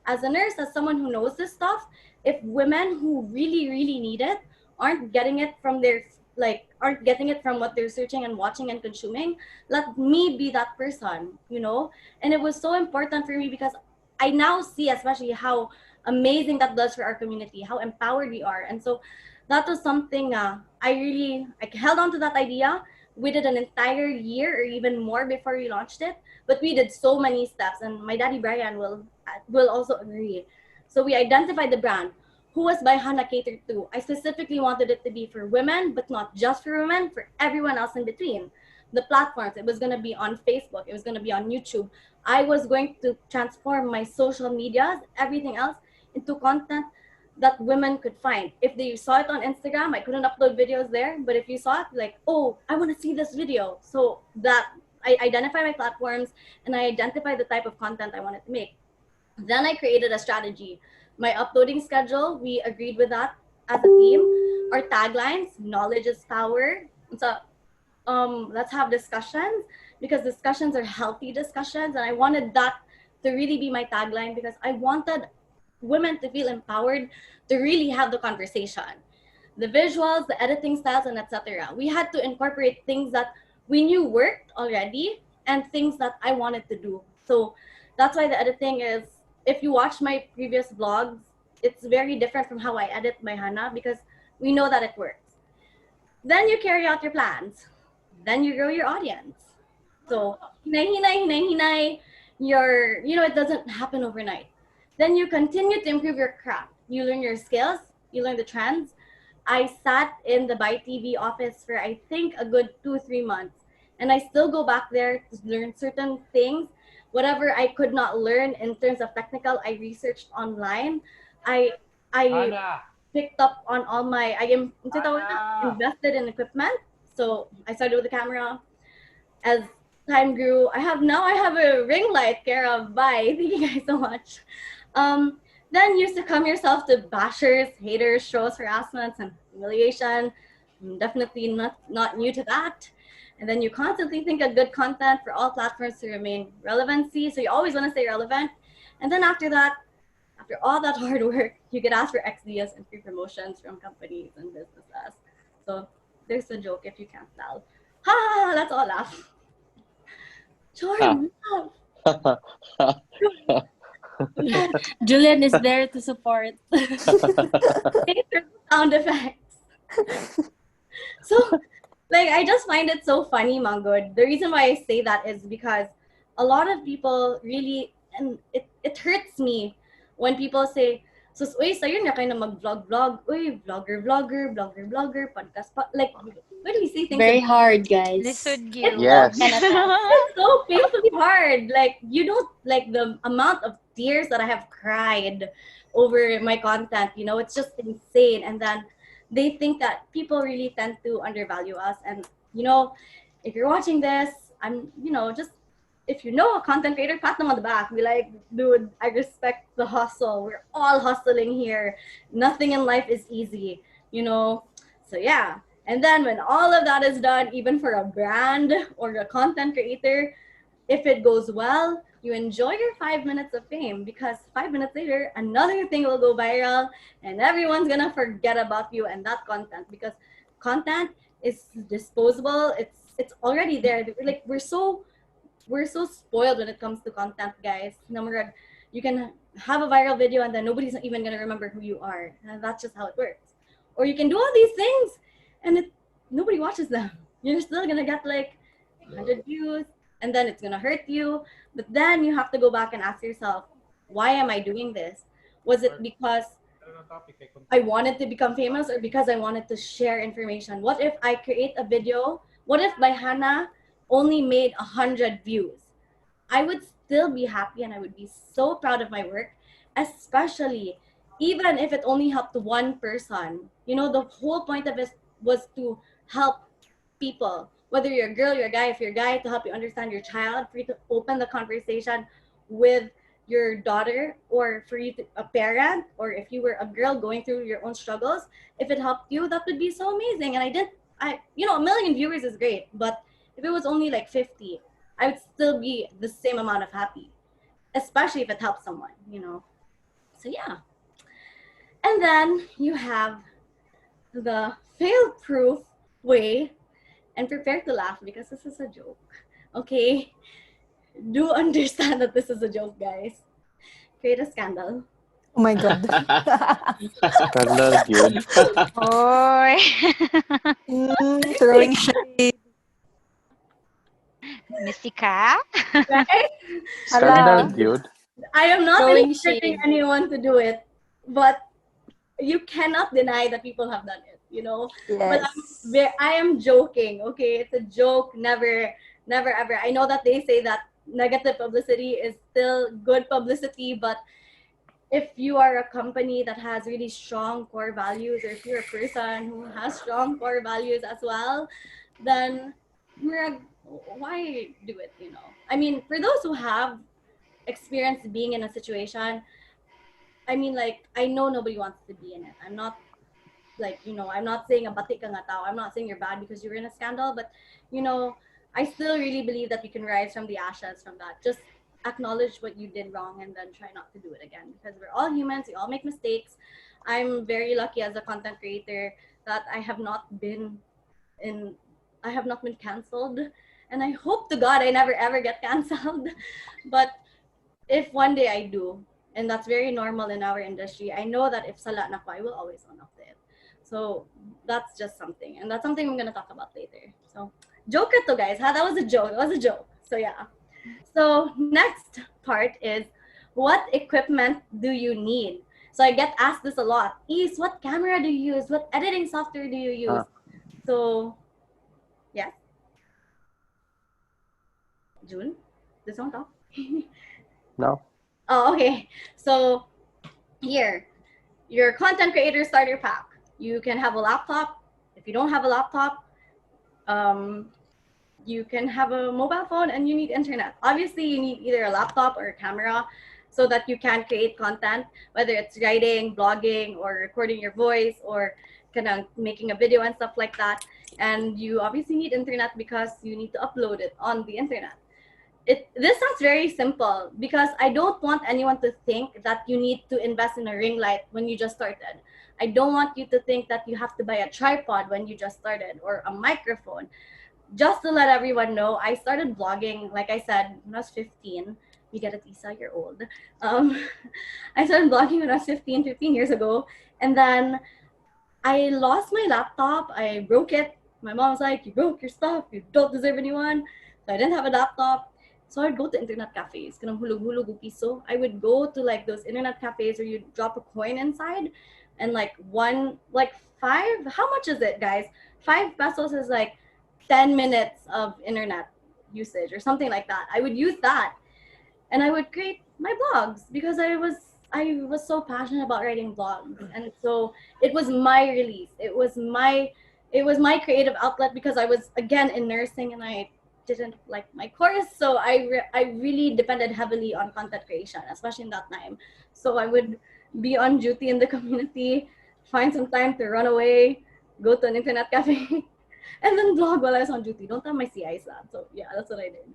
as a nurse, as someone who knows this stuff, if women who really, really need it aren't getting it from their, like, aren't getting it from what they're searching and watching and consuming, let me be that person, you know? And it was so important for me because I now see especially how amazing that does for our community, how empowered we are. And so that was something I held on to that idea. We did an entire year or even more before we launched it, but we did so many steps, and my daddy Brian will also agree. So we identified the brand. Who was by Hannah catered to? I specifically wanted it to be for women, but not just for women, for everyone else in between. The platforms, it was going to be on Facebook, it was going to be on YouTube. I was going to transform my social medias, everything else, into content that women could find. If they saw it on Instagram, I couldn't upload videos there, but if you saw it, like, oh, I want to see this video. So that I identify my platforms and I identify the type of content I wanted to make. Then I created a strategy. My uploading schedule, we agreed with that as a team. Our taglines, knowledge is power. So let's have discussions, because discussions are healthy discussions. And I wanted that to really be my tagline, because I wanted women to feel empowered to really have the conversation. The visuals, the editing styles, and etc. We had to incorporate things that we knew worked already and things that I wanted to do. So that's why the editing is, if you watch my previous vlogs, it's very different from how I edit my Hana, because we know that it works. Then you carry out your plans. Then you grow your audience. So hinay, it doesn't happen overnight. Then you continue to improve your craft. You learn your skills, you learn the trends. I sat in the Buy TV office for I think a good 2-3 months. And I still go back there to learn certain things. Whatever I could not learn in terms of technical, I researched online. I picked up on all my, invested in equipment. So I started with the camera. As time grew, I have a ring light. Kara, bye. Thank you guys so much. Then you succumb yourself to bashers, haters, trolls, harassments, and humiliation. I'm definitely not new to that. And then you constantly think of good content for all platforms to remain relevancy. So you always want to stay relevant. And then after that, after all that hard work, you get asked for XDs and free promotions from companies and businesses. So there's a joke if you can't tell. Ha ha ha, let's all laugh. Charm, laugh. Julian is there to support. Sound effects. So, like, I just find it so funny, Mango. The reason why I say that is because a lot of people really, and it hurts me when people say, so, uy, sa'yo na kayo na mag-vlog, uy, vlogger, podcast, like, why do we say things Very like, hard, guys. Lisod it's you. Yes. it's so painfully hard. Like, you don't, like, the amount of tears that I have cried over my content, it's just insane. And then they think that people really tend to undervalue us. And, if you're watching this, I'm, just, if you know a content creator, pat them on the back. Be like, dude, I respect the hustle. We're all hustling here. Nothing in life is easy, So yeah. And then when all of that is done, even for a brand or a content creator, if it goes well, you enjoy your 5 minutes of fame, because 5 minutes later, another thing will go viral and everyone's gonna forget about you and that content, because content is disposable. It's already there. Like, we're so spoiled when it comes to content, guys. You can have a viral video and then nobody's even gonna remember who you are. And that's just how it works. Or you can do all these things and nobody watches them. You're still gonna get like 100 views, and then it's gonna hurt you. But then you have to go back and ask yourself, why am I doing this? Was it because I wanted to become famous, or because I wanted to share information? What if I create a video What if by Hannah only made 100 views? I would still be happy and I would be so proud of my work, especially even if it only helped one person. The whole point of it was to help people, whether you're a girl, you're a guy, if you're a guy, to help you understand your child, for you to open the conversation with your daughter, or for you to a parent, or if you were a girl going through your own struggles, if it helped you, that would be so amazing. And a million viewers is great, but if it was only like 50, I would still be the same amount of happy, especially if it helps someone. So yeah. And then you have the fail-proof way, and prepare to laugh because this is a joke. Okay? Do understand that this is a joke, guys. Create a scandal. Oh my God. Scandal, dude. Oy. Throwing shade. Mystica? Right? Scandal, Hala. dude. I am not Throwing encouraging shade. anyone to do it, but you cannot deny that people have done it. But Yes. I am joking, okay? It's a joke. Never, never, ever. I know that they say that negative publicity is still good publicity, but if you are a company that has really strong core values, or if you're a person who has strong core values as well, then why do it? I mean, for those who have experience being in a situation, I mean, like, I know nobody wants to be in it. I'm not I'm not saying a batik ka nga tao. I'm not saying you're bad because you're in a scandal, but I still really believe that we can rise from the ashes from that. Just acknowledge what you did wrong and then try not to do it again, because we're all humans. We all make mistakes. I'm very lucky as a content creator that in I have not been canceled, and I hope to God I never ever get canceled. But if one day I do, and that's very normal in our industry, I know that if sala na ko, I will always own up to it. So that's just something, and that's something I'm gonna talk about later. So joke it to guys, huh? That was a joke. It was a joke. So yeah. So next part is, what equipment do you need? So I get asked this a lot. Is, what camera do you use? What editing software do you use? So yeah. June, this one talk. No? Oh, okay. So here, your content creator starter pack. You can have a laptop. If you don't have a laptop, you can have a mobile phone, and you need internet. Obviously, you need either a laptop or a camera so that you can create content, whether it's writing, blogging, or recording your voice, or kind of making a video and stuff like that. And you obviously need internet because you need to upload it on the internet. This sounds very simple, because I don't want anyone to think that you need to invest in a ring light when you just started. I don't want you to think that you have to buy a tripod when you just started, or a microphone. Just to let everyone know, I started vlogging, like I said, when I was 15. You get it, Isa, you're old. I started vlogging when I was 15 years ago. And then I lost my laptop. I broke it. My mom was like, you broke your stuff. You don't deserve anyone. So I didn't have a laptop. So I'd go to internet cafes. Kanang hulog-hulog o piso. I would go to like those internet cafes where you drop a coin inside, and like five. How much is it, guys? 5 pesos is like 10 minutes of internet usage or something like that. I would use that, and I would create my blogs because I was so passionate about writing blogs. And so it was my release. It was my creative outlet, because I was again in nursing and I didn't like my course. So I really depended heavily on content creation, especially in that time. So I would be on duty in the community, find some time to run away, go to an internet cafe, and then vlog while I was on duty. Don't tell my CIs that. So yeah, that's what I did.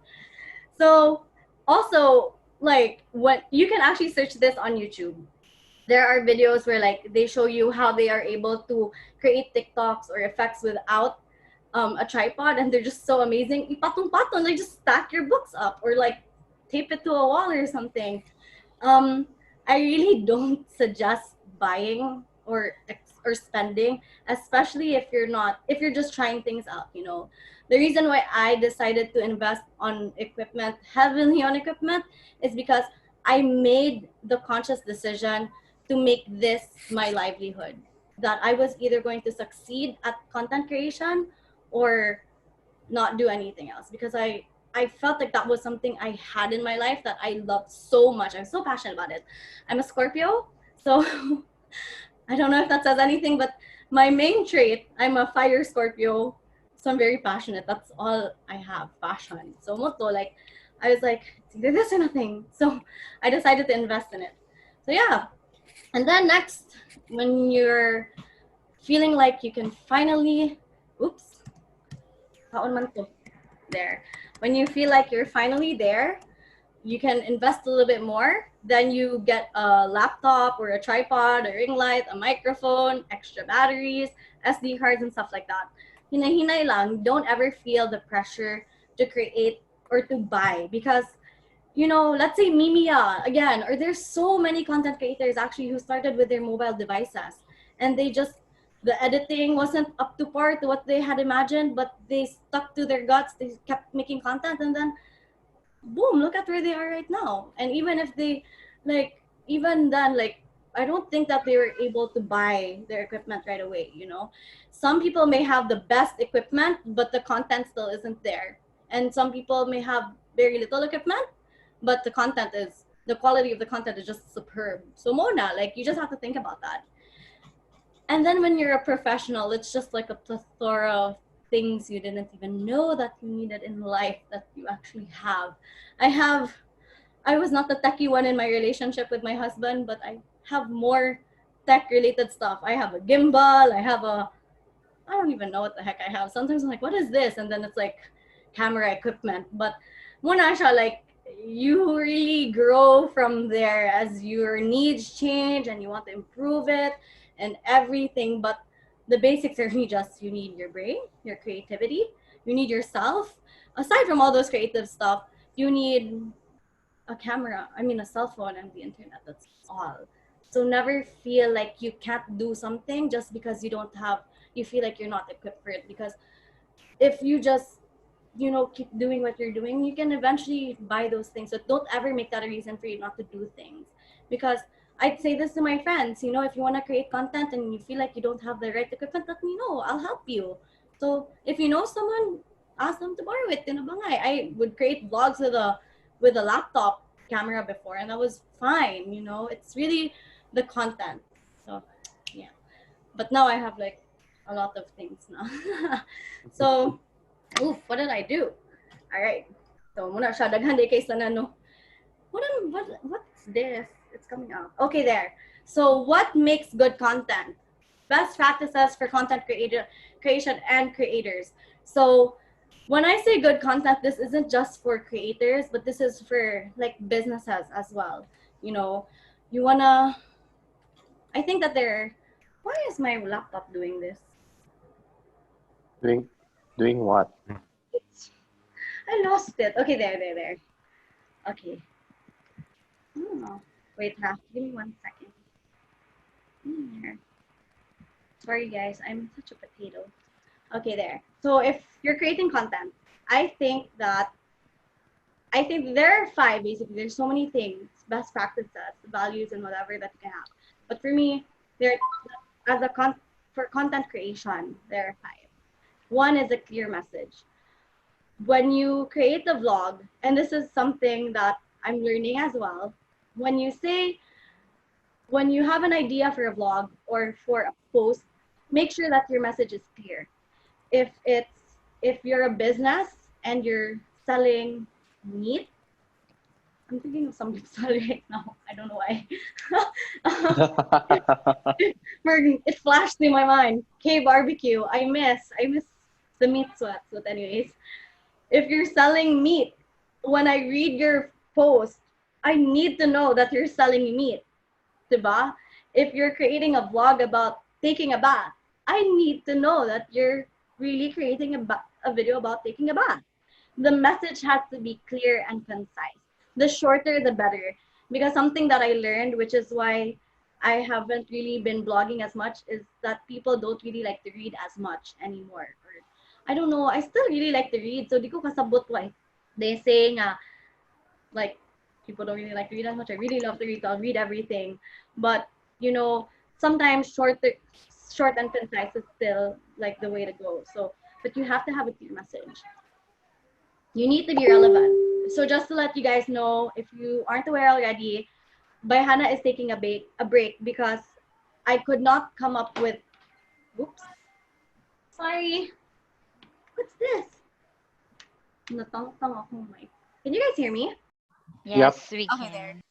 So also, like, what you can actually search this on YouTube. There are videos where like they show you how they are able to create TikToks or effects without a tripod, and they're just so amazing. Ipatong-patong, like just stack your books up or like tape it to a wall or something. um I really don't suggest buying or spending, especially if you're just trying things out. The reason why I decided to invest on equipment, heavily on equipment, is because I made the conscious decision to make this my livelihood, that I was either going to succeed at content creation, or not do anything else, because I felt like that was something I had in my life that I loved so much. I'm so passionate about it. I'm a Scorpio, so I don't know if that says anything, but my main trait, I'm a fire Scorpio, so I'm very passionate. That's all I have, passion. So motto, like, I was like, it's either this or nothing. So I decided to invest in it. So yeah. And then next, when you're feeling like you can finally, oops, taon man to, there. When you feel like you're finally there, you can invest a little bit more. Then you get a laptop or a tripod, a ring light, a microphone, extra batteries, SD cards, and stuff like that. Hinay-hinay lang. Don't ever feel the pressure to create or to buy, because let's say Mimiya again, or there's so many content creators actually who started with their mobile devices, and the editing wasn't up to par to what they had imagined, but they stuck to their guts. They kept making content, and then boom, look at where they are right now. And even if they, even then, I don't think that they were able to buy their equipment right away. Some people may have the best equipment, but the content still isn't there. And some people may have very little equipment, but the quality of the content is just superb. So Mona, you just have to think about that. And then when you're a professional, it's just like a plethora of things you didn't even know that you needed in life that you actually have. I was not the techie one in my relationship with my husband, but I have more tech related stuff. I have a gimbal, I don't even know what the heck I have. Sometimes I'm like, what is this? And then it's like camera equipment. But muna siya, you really grow from there as your needs change and you want to improve it and everything. But the basics are really just, you need your brain, your creativity, you need yourself. Aside from all those creative stuff, you need a camera, a cell phone and the internet. That's all. So never feel like you can't do something just because you feel like you're not equipped for it. Because if you just keep doing what you're doing, you can eventually buy those things. So don't ever make that a reason for you not to do things. Because I'd say this to my friends, if you want to create content and you feel like you don't have the right equipment, let me know, I'll help you. So if you know someone, ask them to borrow it. I would create vlogs with a laptop camera before, and that was fine. It's really the content. So yeah, but now I have a lot of things now. So oof, what did I do? All right. So muna siya daghan day kay sana no. What's this? It's coming out. Okay, there. So what makes good content? Best practices for content creation and creators. So when I say good content, this isn't just for creators, but this is for businesses as well. You wanna. I think that Why is my laptop doing this? Doing what? I lost it. Okay, there. Okay. Oh, wait, give me 1 second. Here. Sorry, guys. I'm such a potato. Okay, there. So if you're creating content, I think there are 5 basically. There's so many things, best practices, values, and whatever that you can have. But for me, for content creation, there are 5. One is a clear message. When you create a vlog, and this is something that I'm learning as well, when you have an idea for a vlog or for a post, make sure that your message is clear. If you're a business and you're selling meat, I'm thinking of something selling right now. I don't know why. It flashed through my mind. Barbecue. I miss the meat sweats. But anyways, if you're selling meat, when I read your post, I need to know that you're selling meat. Diba? If you're creating a vlog about taking a bath, I need to know that you're really creating a video about taking a bath. The message has to be clear and concise. The shorter, the better. Because something that I learned, which is why I haven't really been blogging as much, is that people don't really like to read as much anymore. Or, I don't know, I still really like to read, so di ko kasabot why. They say nga, people don't really like to read as much. I really love to read, so I'll read everything. But, sometimes short and concise is still the way to go. So, but you have to have a clear message. You need to be relevant. So just to let you guys know, if you aren't aware already, Bayhana is taking a break because I could not come up with. Oops. Sorry. What's this? Natangtang akong mic. Can you guys hear me? Yep. Yes, we Okay, there. can.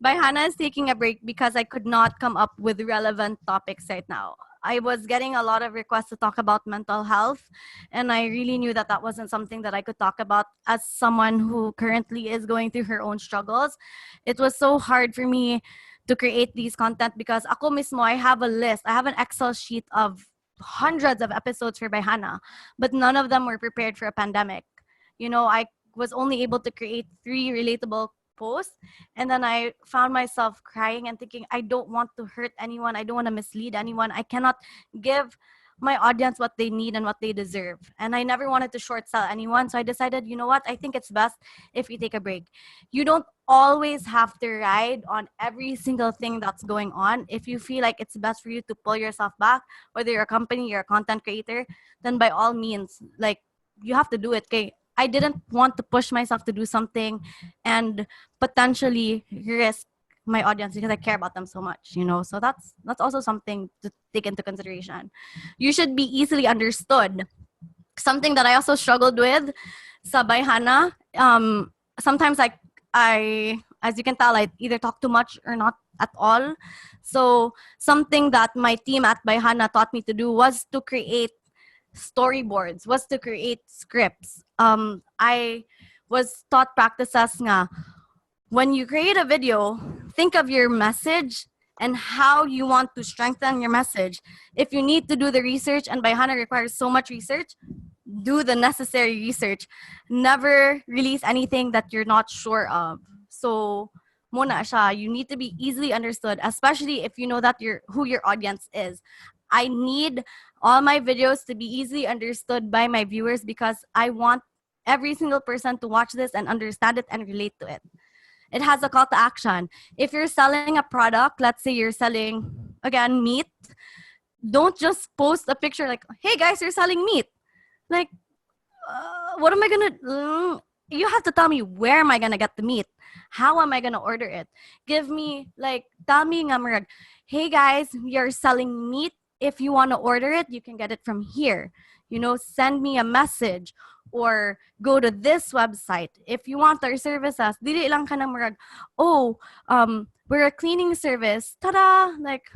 Bayhana is taking a break because I could not come up with relevant topics right now. I was getting a lot of requests to talk about mental health, and I really knew that that wasn't something that I could talk about as someone who currently is going through her own struggles. It was so hard for me to create these content because ako mismo, I have a list. I have an Excel sheet of hundreds of episodes for Bayhana, but none of them were prepared for a pandemic. You know, I was only able to create 3 relatable posts, and then I found myself crying and thinking, I don't want to hurt anyone. I don't want to mislead anyone. I cannot give my audience what they need and what they deserve. And I never wanted to short sell anyone. So I decided, you know what? I think it's best if we take a break. You don't always have to ride on every single thing that's going on. If you feel like it's best for you to pull yourself back, whether you're a company, you're a content creator, then by all means, like, you have to do it. Okay. I didn't want to push myself to do something and potentially risk my audience because I care about them so much, you know. So that's also something to take into consideration. You should be easily understood. Something that I also struggled with sa Bayhana. Sometimes I as you can tell, I either talk too much or not at all. So something that my team at Bayhana taught me to do was to create storyboards, was to create scripts. I was taught practices nga, when you create a video, think of your message and how you want to strengthen your message. If you need to do the research, and Bayhana requires so much research, do the necessary research. Never release anything that you're not sure of. So, muna siya, you need to be easily understood, especially if you know that who your audience is. I need all my videos to be easily understood by my viewers because I want every single person to watch this and understand it and relate to it. It has a call to action. If you're selling a product, let's say you're selling, again, meat, don't just post a picture like, hey guys, you're selling meat. Like, what am I gonna, you have to tell me, where am I gonna get the meat? How am I gonna order it? Give me, like, tell me nga marag, hey guys, we are selling meat. If you want to order it, you can get it from here. You know, send me a message or go to this website. If you want our services, dili lang ka na marag, oh, we're a cleaning service. Ta-da! Like,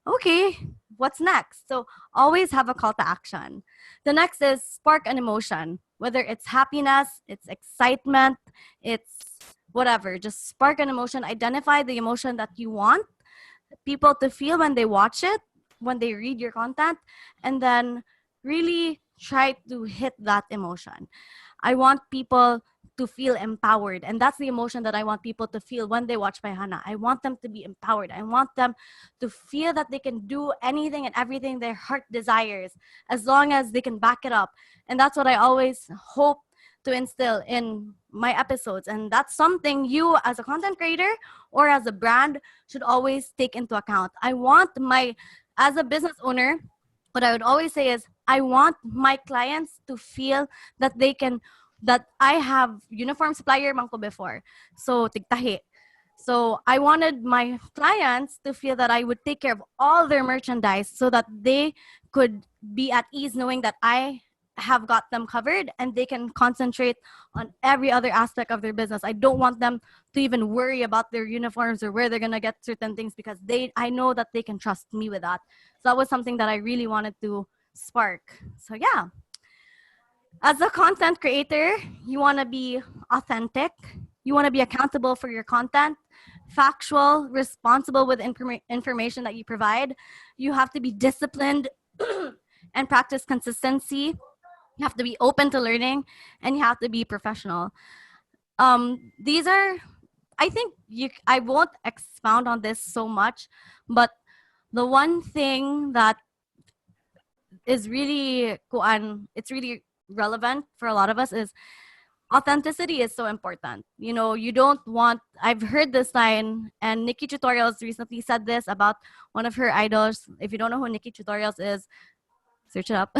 okay, what's next? So always have a call to action. The next is spark an emotion, whether it's happiness, it's excitement, it's whatever. Just spark an emotion, identify the emotion that you want people to feel when they watch it, when they read your content, and then really try to hit that emotion. I want people to feel empowered, and that's the emotion that I want people to feel when they watch my Hana. I want them to be empowered. I want them to feel that they can do anything and everything their heart desires as long as they can back it up. And that's what I always hope to instill in my episodes. And that's something you as a content creator or as a brand should always take into account. As a business owner, what I would always say is I want my clients to feel that that I have uniform supplier man ko before. So tigtahi. So I wanted my clients to feel that I would take care of all their merchandise so that they could be at ease knowing that I have got them covered and they can concentrate on every other aspect of their business. I don't want them to even worry about their uniforms or where they're going to get certain things because I know that they can trust me with that. So that was something that I really wanted to spark. So yeah. As a content creator, you want to be authentic. You want to be accountable for your content, factual, responsible with information that you provide. You have to be disciplined and practice consistency. You have to be open to learning, and you have to be professional. These are, I think I won't expound on this so much, but the one thing that is really it's really relevant for a lot of us is authenticity is so important. You know, you don't want, I've heard this line, and Nikki Tutorials recently said this about one of her idols. If you don't know who Nikki Tutorials is, search it up.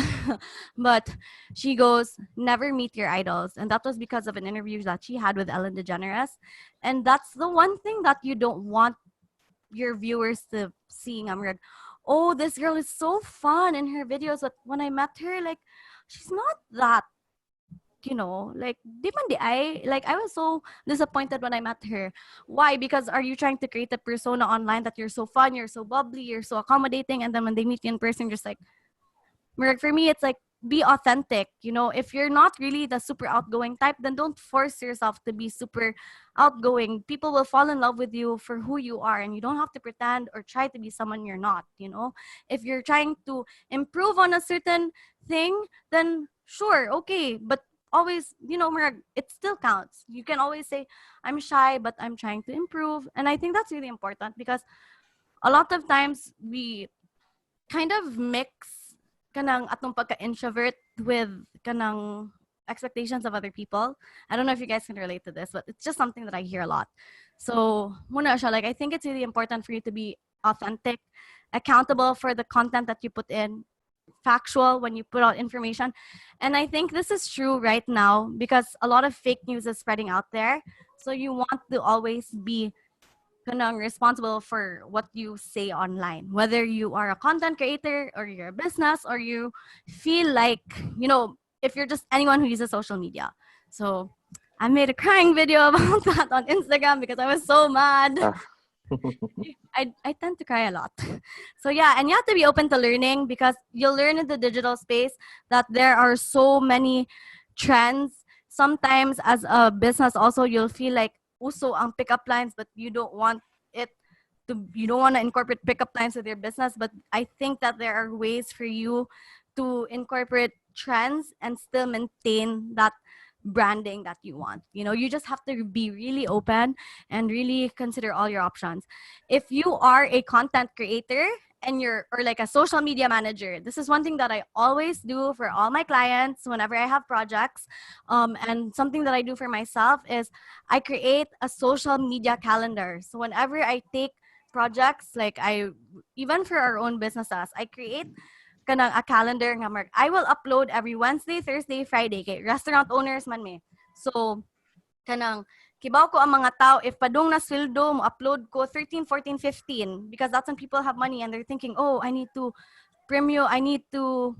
But she goes, never meet your idols. And that was because of an interview that she had with Ellen DeGeneres. And that's the one thing that you don't want your viewers to seeing. I'm like, oh, this girl is so fun in her videos. But when I met her, like, she's not that, like, di man di I, like, I was so disappointed when I met her. Why? Because are you trying to create a persona online that you're so fun, you're so bubbly, you're so accommodating, and then when they meet you in person, just like, for me, it's like, be authentic. If you're not really the super outgoing type, then don't force yourself to be super outgoing. People will fall in love with you for who you are, and you don't have to pretend or try to be someone you're not. If you're trying to improve on a certain thing, then sure, okay, but always, Marag, it still counts. You can always say, I'm shy, but I'm trying to improve. And I think that's really important, because a lot of times we kind of mix kanang atong pagka-introvert with kanang expectations of other people. I don't know if you guys can relate to this, but it's just something that I hear a lot. So, muna siya, like, I think it's really important for you to be authentic, accountable for the content that you put in, factual when you put out information. And I think this is true right now because a lot of fake news is spreading out there. So you want to always be kanang responsible for what you say online, whether you are a content creator or you're a business or you feel like, if you're just anyone who uses social media. So I made a crying video about that on Instagram because I was so mad. Ah. I tend to cry a lot. So yeah, and you have to be open to learning because you'll learn in the digital space that there are so many trends. Sometimes as a business also, you'll feel like uso ang pickup lines, but you don't want to incorporate pickup lines with your business. But I think that there are ways for you to incorporate trends and still maintain that branding that you want. You just have to be really open and really consider all your options. If you are a content creator and or like a social media manager, this is one thing that I always do for all my clients whenever I have projects. And something that I do for myself is I create a social media calendar. So whenever I take projects, like even for our own businesses, I create kanang a calendar nga mark. I will upload every Wednesday, Thursday, Friday kay restaurant owners man me. So kanang kibaw ko ang mga tao if padung na sweldo mo upload ko 13, 14, 15 because that's when people have money and they're thinking, "Oh, I need to premium, I need to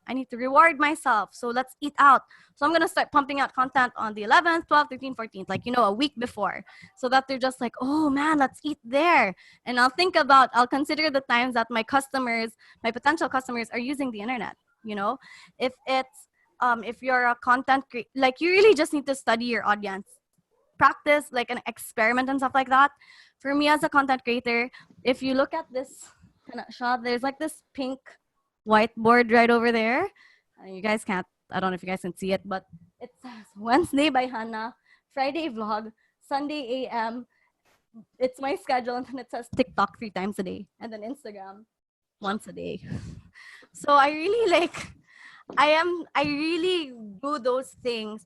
I need to reward myself. So let's eat out." So I'm going to start pumping out content on the 11th, 12th, 13th, 14th, like, a week before, so that they're just like, "Oh man, let's eat there." And I'll consider the times that my potential customers are using the internet. If it's if you're a content like, you really just need to study your audience, practice like an experiment and stuff like that. For me as a content creator, if you look at this shot, there's like this pink whiteboard right over there. You guys can't, I don't know if you guys can see it, but it says Wednesday by Hannah, Friday vlog, Sunday AM. It's my schedule, and then it says TikTok 3 times a day, and then Instagram once a day. So I really I really do those things.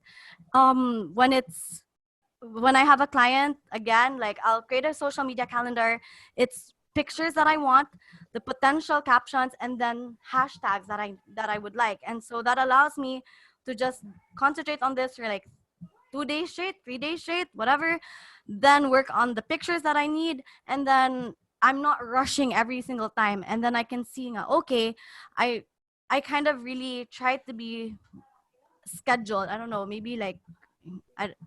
When I have a client, again, like, I'll create a social media calendar. It's pictures that I want, the potential captions, and then hashtags that I would like. And so that allows me to just concentrate on this for like 2 days straight, 3 days straight, whatever, then work on the pictures that I need. And then I'm not rushing every single time. And then I can see, okay, I kind of really try to be scheduled. I don't know, maybe like,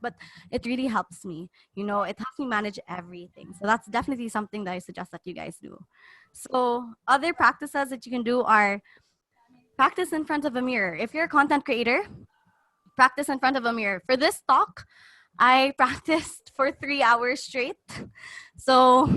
but it really helps me. It helps me manage everything. So that's definitely something that I suggest that you guys do. So other practices that you can do are practice in front of a mirror. If you're a content creator, practice in front of a mirror. For this talk, I practiced for 3 hours straight. So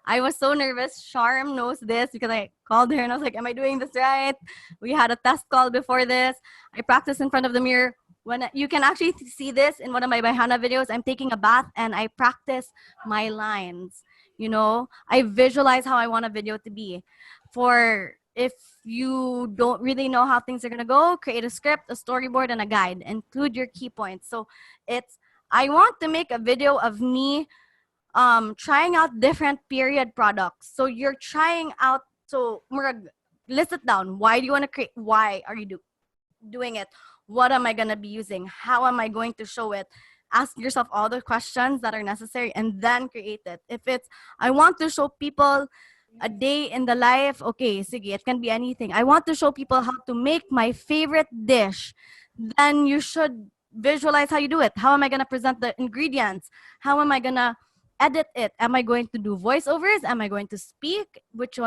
I was so nervous. Charm knows this because I called her and I was like, "Am I doing this right?" We had a test call before this. I practiced in front of the mirror. When you can actually see this in one of my Bahana videos, I'm taking a bath and I practice my lines. I visualize how I want a video to be. For if you don't really know how things are going to go, create a script, a storyboard, and a guide. Include your key points. So I want to make a video of me trying out different period products. So you're trying out, so list it down. Why do you want to create? Why are you doing it? What am I going to be using? How am I going to show it? Ask yourself all the questions that are necessary and then create it. If it's, I want to show people a day in the life, okay, sige, it can be anything. I want to show people how to make my favorite dish. Then you should visualize how you do it. How am I going to present the ingredients? How am I going to edit it? Am I going to do voiceovers? Am I going to speak? Which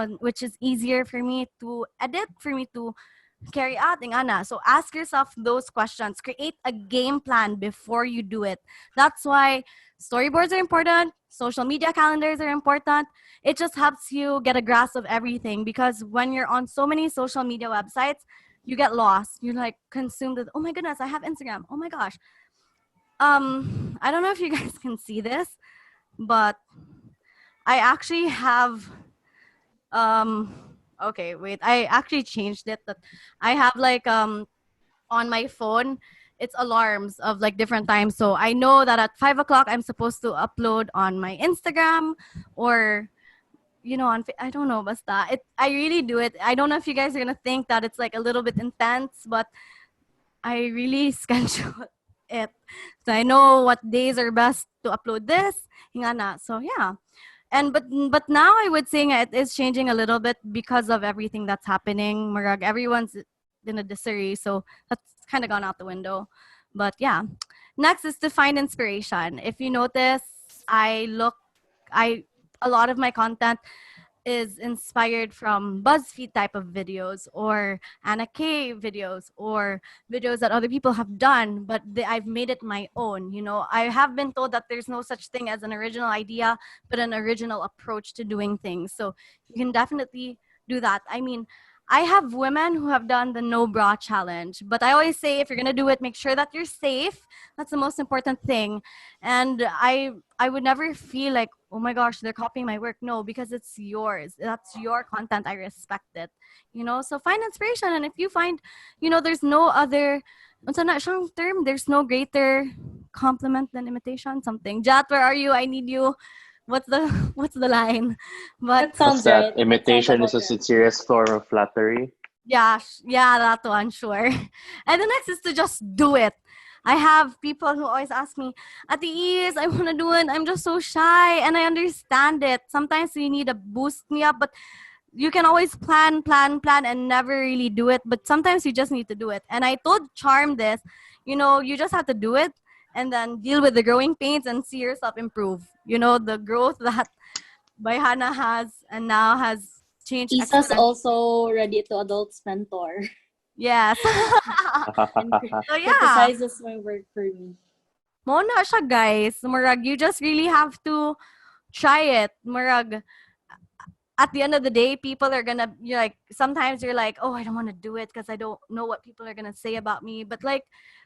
is easier for me to edit, for me to carry out, ingana. So ask yourself those questions. Create a game plan before you do it. That's why storyboards are important. Social media calendars are important. It just helps you get a grasp of everything, because when you're on so many social media websites, you get lost. You're like consumed with, oh my goodness, I have Instagram. Oh my gosh. I don't know if you guys can see this, but I actually have okay, wait. I actually changed it. That I have like on my phone, it's alarms of like different times. So I know that at 5 o'clock I'm supposed to upload on my Instagram, or I don't know, basta. I really do it. I don't know if you guys are gonna think that it's like a little bit intense, but I really schedule it. So I know what days are best to upload this. Hinga na. So yeah. And but now I would say it is changing a little bit because of everything that's happening. Marag, everyone's in a disarray, so that's kind of gone out the window. But yeah. Next is to find inspiration. If you notice, I a lot of my content is inspired from BuzzFeed type of videos, or Anna K videos, or videos that other people have done, but I've made it my own. I have been told that there's no such thing as an original idea, but an original approach to doing things. So you can definitely do that. I mean, I have women who have done the no bra challenge, but I always say, if you're going to do it, make sure that you're safe. That's the most important thing. And I would never feel like, oh my gosh, they're copying my work. No, because it's yours. That's your content. I respect it. So find inspiration. And if you find, there's no other, what's that siyang term? There's no greater compliment than imitation, something. Jat, where are you? I need you. What's the line? But That sounds What's that? right. That Imitation sounds is a about right. sincerest form of flattery. yeah, that one, sure. And the next is to just do it. I have people who always ask me, Ate Is, I want to do it. I'm just so shy. And I understand it. Sometimes you need to boost me up, but you can always plan, and never really do it. But sometimes you just need to do it. And I told Charm this, you just have to do it and then deal with the growing pains and see yourself improve. The growth that Bayhana has and now has changed Isa's exponentially. also Ready to Adults mentor Yes. and So yeah. criticizes my work for me. Mo na siya, guys. Murag, you just really have to try it. Murag, at the end of the day, people are gonna, sometimes you're like, oh, I don't want to do it because I don't know what people are gonna say about me. But like,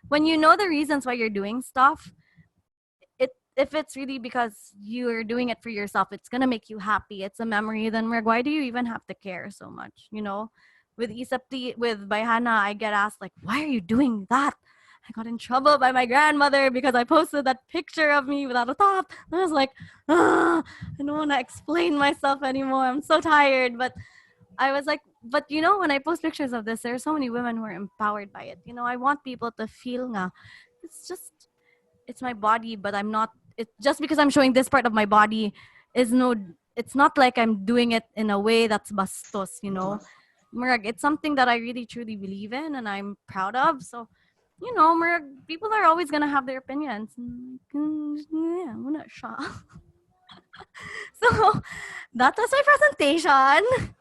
when you know the reasons why you're doing stuff, if it's really because you're doing it for yourself, it's gonna make you happy. It's a memory. Then why do you even have to care so much? With Issaplease, with Bayhana, I get asked like, why are you doing that? I got in trouble by my grandmother because I posted that picture of me without a top. I was like, I don't want to explain myself anymore. I'm so tired. But I was like, but when I post pictures of this, there are so many women who are empowered by it. I want people to feel nga. It's my body, but I'm not, just because I'm showing this part of my body it's not like I'm doing it in a way that's bastos. Murag, it's something that I really truly believe in and I'm proud of. So, Murag, people are always gonna have their opinions. Yeah, wala siya. So that was my presentation.